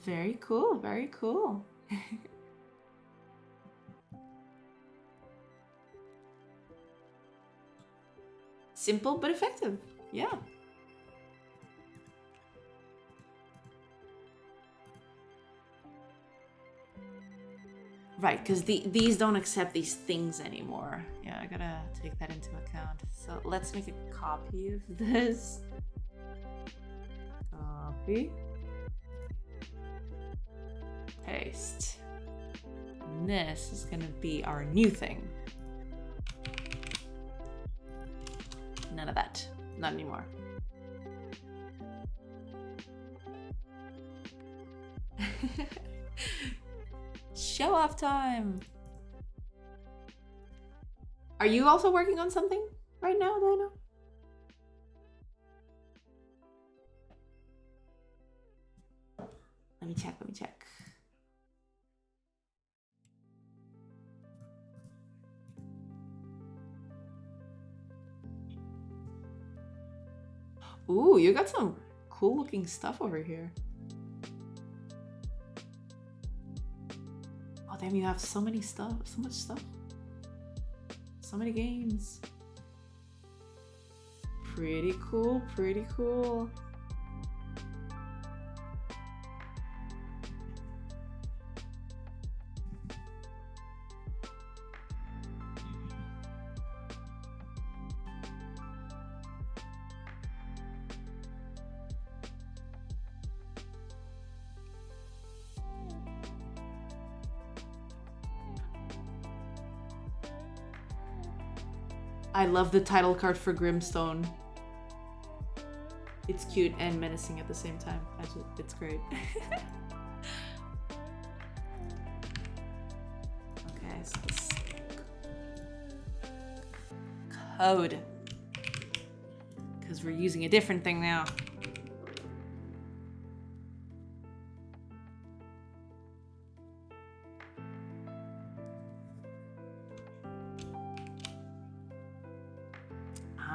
Very cool, very cool. Simple but effective. Yeah. Right, because these don't accept these things anymore. Yeah, I gotta take that into account. So let's make a copy of this. Copy. Paste. And this is gonna be our new thing. None of that. Not anymore. Show off time. Are you also working on something right now, Dino? Let me check, let me check. Ooh, you got some cool looking stuff over here. Oh, damn, you have so many stuff, so much stuff. So many games. Pretty cool, pretty cool. I love the title card for Grimstone. It's cute and menacing at the same time. It's great. Okay, so this code. Because we're using a different thing now.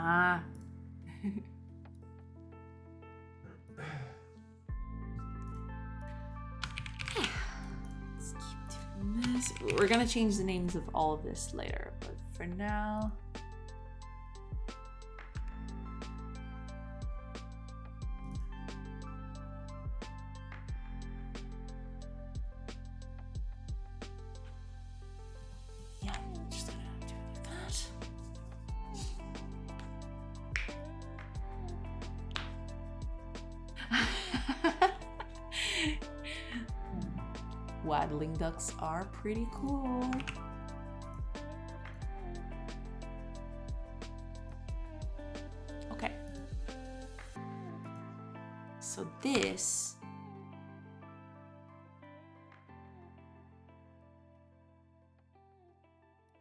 Ah. Let's keep doing this. We're gonna change the names of all of this later, but for now. Yeah, I'm just gonna do it like that. waddling ducks are pretty cool. Okay. So this...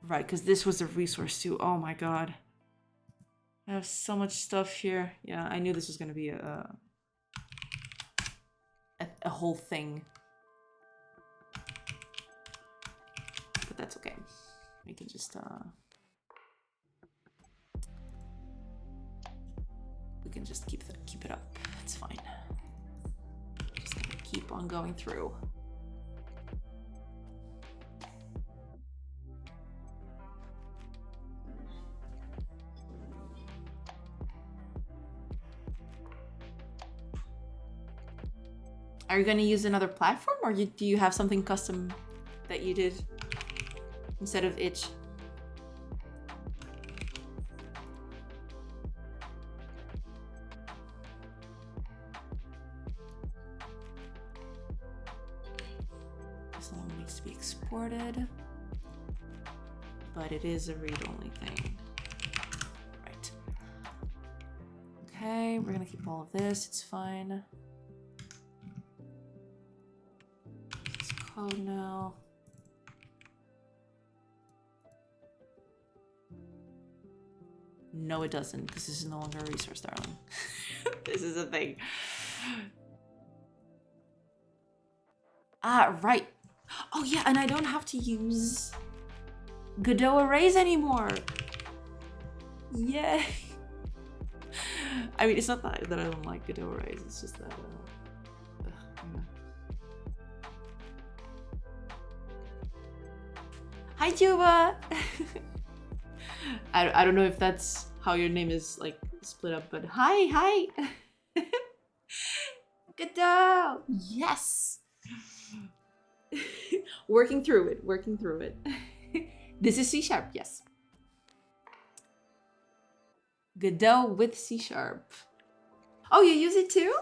Right, because this was a resource too. Oh my god. I have so much stuff here. Yeah, I knew this was going to be a whole thing. But that's okay. We can just keep it up. It's fine. Just gonna keep on going through. Are you gonna use another platform, or do you have something custom that you did instead of itch? This one needs to be exported, but it is a read-only thing. Right. Okay, we're gonna keep all of this. It's fine. Code now. No, it doesn't, because this is no longer a resource, darling. This is a thing. Ah, right. Oh yeah, and I don't have to use Godot arrays anymore. Yay. I mean, it's not that I don't like Godot arrays, it's just that yeah. Hi, Juba! I don't know if that's how your name is like split up, but hi! Godot! Yes! working through it. This is C#, yes. Godot with C#. Oh, you use it too?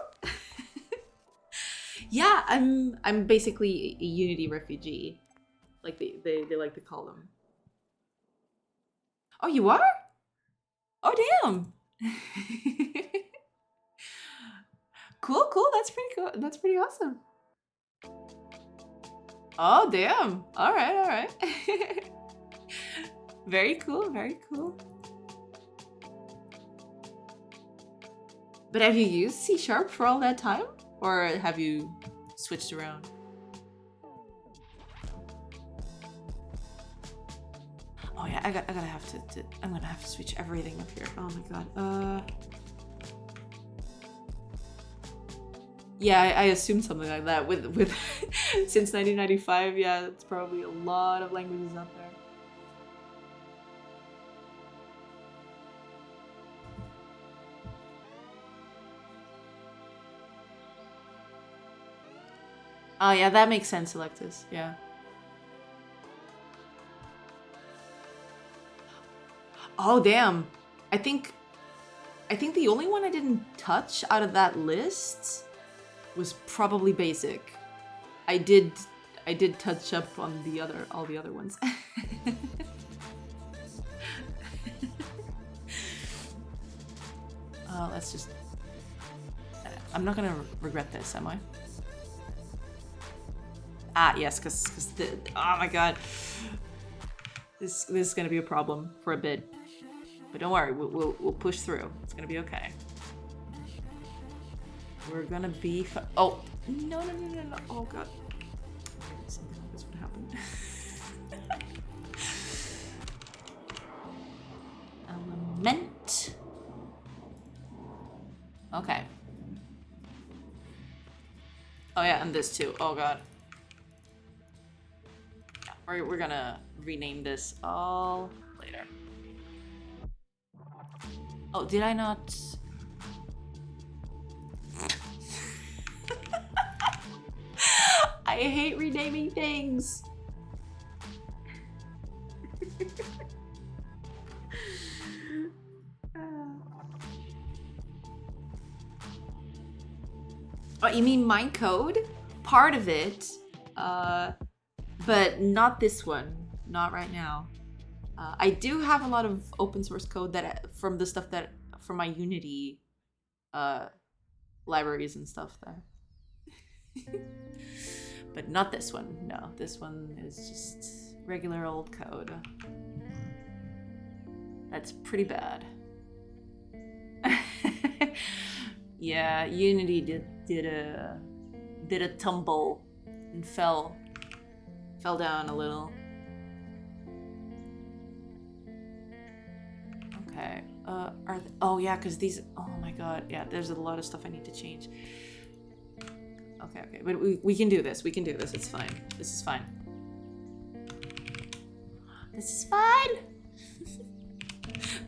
Yeah, I'm basically a Unity refugee. Like they like to call them. Oh, you are? Oh, damn. Cool. That's pretty cool. That's pretty awesome. Oh, damn. All right. Very cool. But have you used C# for all that time? Or have you switched around? Oh yeah, I'm gonna have to switch everything up here. Oh my god. Yeah, I assumed something like that with since 1995. Yeah, it's probably a lot of languages out there. Oh yeah, that makes sense, Alexis. Yeah. Oh damn. I think the only one I didn't touch out of that list was probably basic. I did touch up on all the other ones. Let's just... I'm not gonna regret this, am I? Ah, yes, because oh my god. This is gonna be a problem for a bit. But don't worry, we'll push through. It's gonna be okay. We're gonna be oh no. Oh god. Something like this would happen. Element. Okay. Oh yeah, and this too. Oh god. Yeah, we're gonna rename this all later. Oh, did I not? I hate renaming things. Oh, you mean my code? Part of it But not this one. Not right now. I do have a lot of open source code that from the stuff that from my Unity libraries and stuff there. But not this one. No, this one is just regular old code. That's pretty bad. Yeah, Unity did a tumble and fell down a little. Okay. Oh yeah, because these. Oh my god. Yeah, there's a lot of stuff I need to change. Okay, but we can do this. We can do this. It's fine. This is fine. This is fine.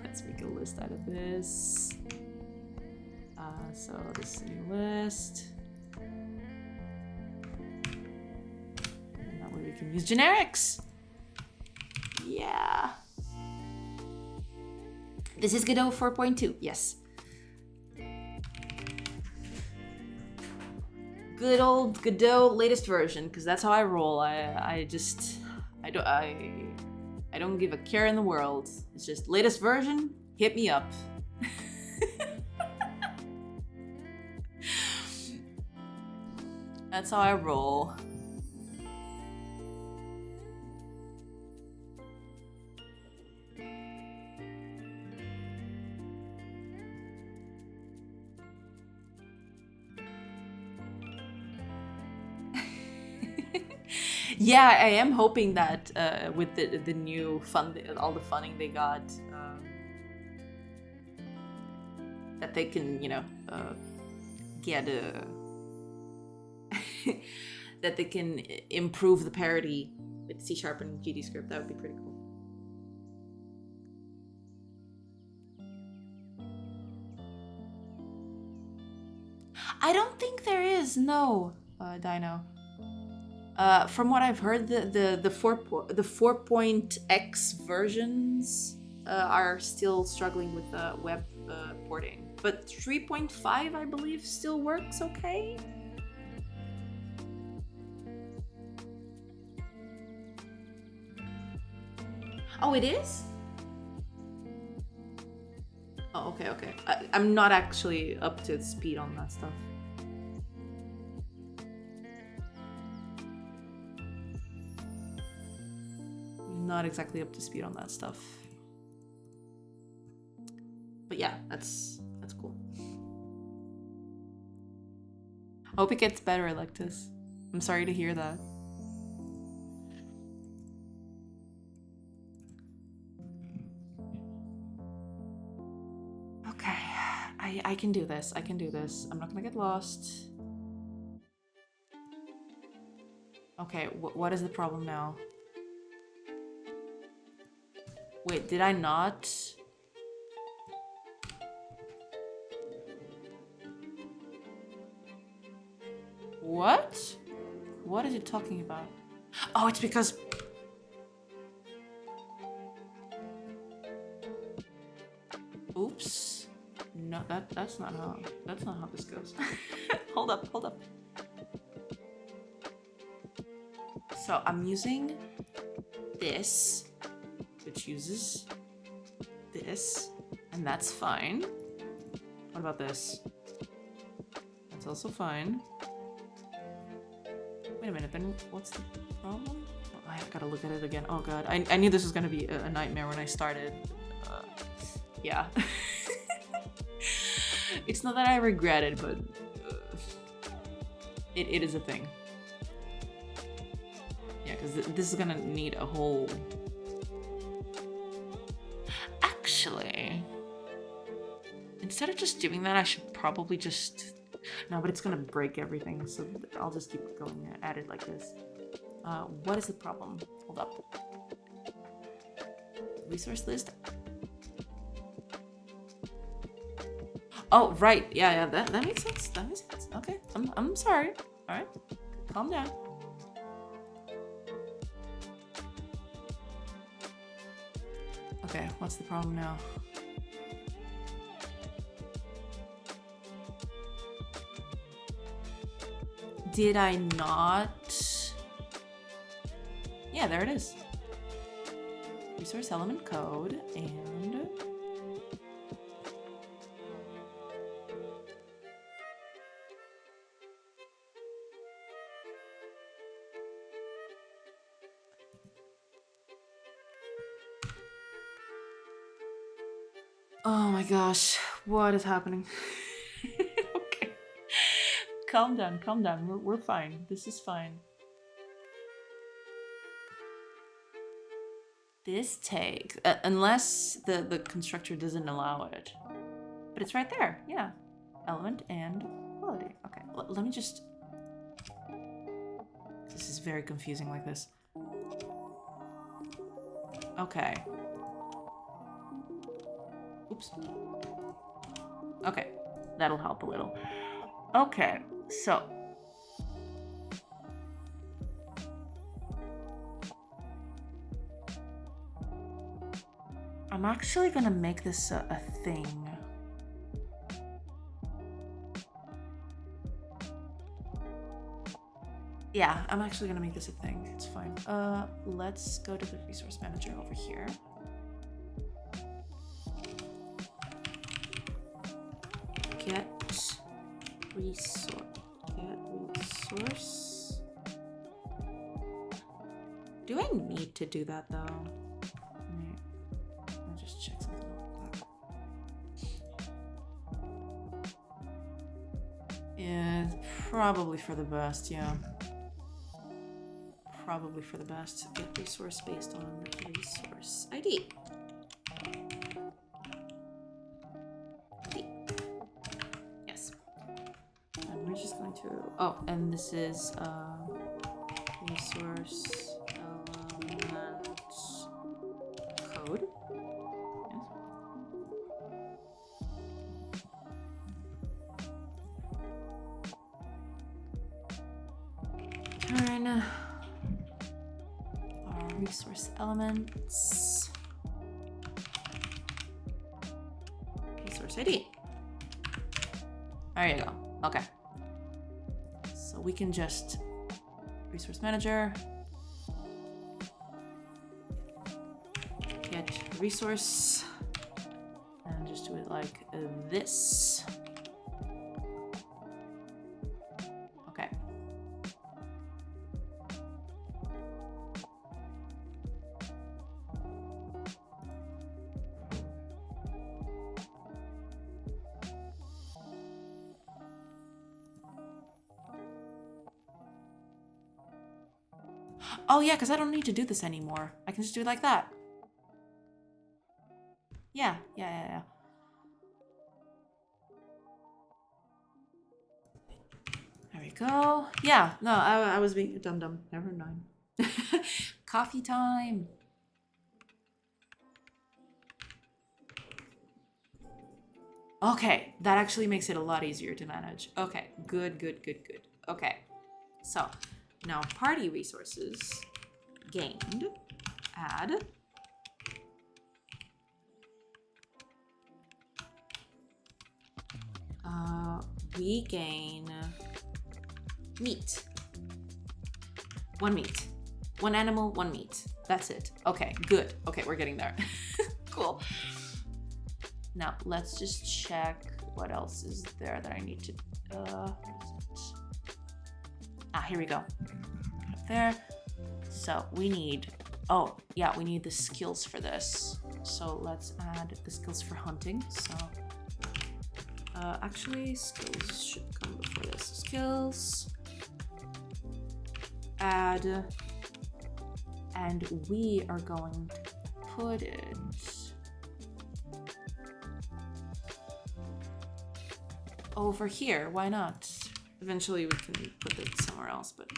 Let's make a list out of this. So this is a new list. And that way we can use generics. Yeah. This is Godot 4.2. Yes. Good old Godot latest version, because that's how I roll. I don't give a care in the world. It's just latest version, hit me up. That's how I roll. Yeah, I am hoping that with the new fund, all the funding they got, that they can, get that they can improve the parity with C# and GDScript. That would be pretty cool. I don't think there is, no, Dino. From what I've heard, the 4.x versions are still struggling with web porting, but 3.5 I believe still works okay. Oh, it is? Oh, okay. I'm not actually up to speed on that stuff. Not exactly up to speed on that stuff. But yeah, that's cool. I hope it gets better, Electus. I'm sorry to hear that. Okay, I can do this. I can do this. I'm not gonna get lost. Okay, what is the problem now? Wait, did I not? What? What is it talking about? Oh, it's because... Oops. No, that's not how this goes. Hold up. So I'm using this, which uses this, and that's fine. What about this? That's also fine. Wait a minute, then what's the problem? Oh, I gotta look at it again. Oh god, I knew this was gonna be a nightmare when I started. Yeah. It's not that I regret it, but it is a thing. Yeah, because this is gonna need a whole... Actually, instead of just doing that, I should probably just... No, but it's gonna break everything, so I'll just keep going at it like this. What is the problem? Hold up. Resource list? Oh, right. Yeah, that makes sense. That makes sense. Okay, I'm sorry. All right, calm down. Okay, what's the problem now? Did I not Yeah, there it is. Resource element code and oh my gosh, what is happening? Okay. Calm down, calm down. We're fine. This is fine. This takes, unless the constructor doesn't allow it. But it's right there, yeah. Element and quality. Okay, let me just... This is very confusing like this. Okay. Oops. Okay, that'll help a little. Okay, so... I'm actually gonna make this a thing. Yeah, I'm actually gonna make this a thing. It's fine. Let's go to the resource manager over here. Get resource. Do I need to do that though? I'll just check something real quick. Yeah, probably for the best, yeah. Probably for the best. Get resource based on resource ID. Yes. And we're just going to... Oh, and this is resource element code. Yes. Turn resource elements, resource ID. There you go. Okay. So we can just resource manager, get resource, and just do it like this. Okay. Oh yeah, because I don't need to do this anymore. I can just do it like that. Yeah. There we go. Yeah, no, I was being dumb. Never mind. Coffee time. Okay, that actually makes it a lot easier to manage. Okay, good. Okay, so now party resources gained, add. We gain meat. One meat. One animal, one meat. That's it. Okay, good. Okay, we're getting there. Cool. Now, let's just check what else is there that I need to... here we go. Up there. So we need... Oh, yeah, we need the skills for this. So let's add the skills for hunting. So... actually, skills should come before this. Skills. Add. And we are going to put it... over here. Why not? Eventually we can put it somewhere else, but...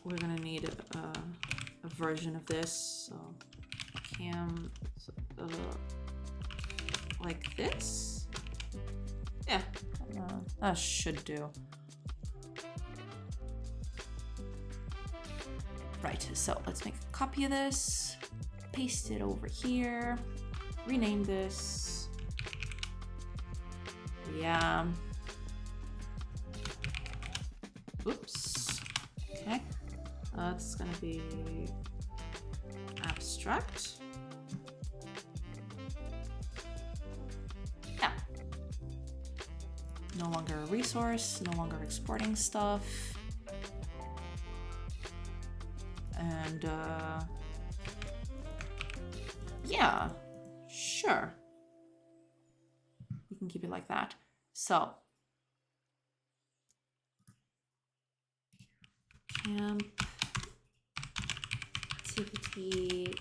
we're gonna need a version of this, so cam like this. Yeah, that should do. Right, so let's make a copy of this. paste it over here. Rename this. Yeah. Oops. Okay. It's gonna be abstract. Yeah. No longer a resource, no longer exporting stuff. And yeah, sure. We can keep it like that. So camp activity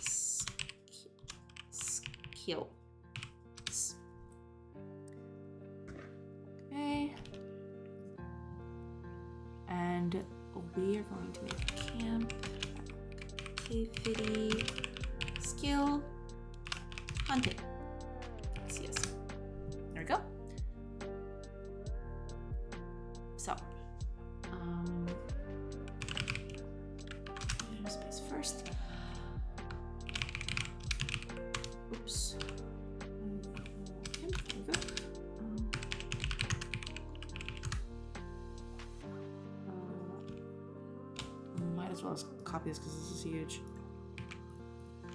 skills. Okay. And we are going to make camp activity skill hunting. Yes. There we go. So space first. Oops. Okay, there we go. Might as well copy this because this is huge.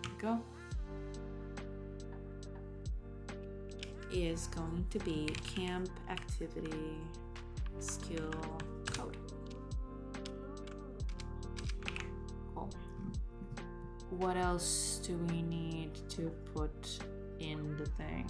There we go. Is going to be camp activity skill code. Cool. What else do we need to put in the thing?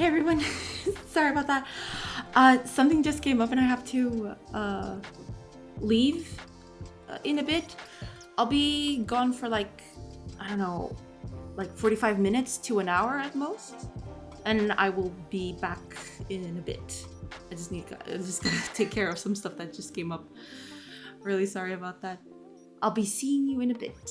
Hey everyone, sorry about that. Something just came up and I have to leave in a bit. I'll be gone for like, I don't know, like 45 minutes to an hour at most. And I will be back in a bit. I just gotta take care of some stuff that just came up. Really sorry about that. I'll be seeing you in a bit.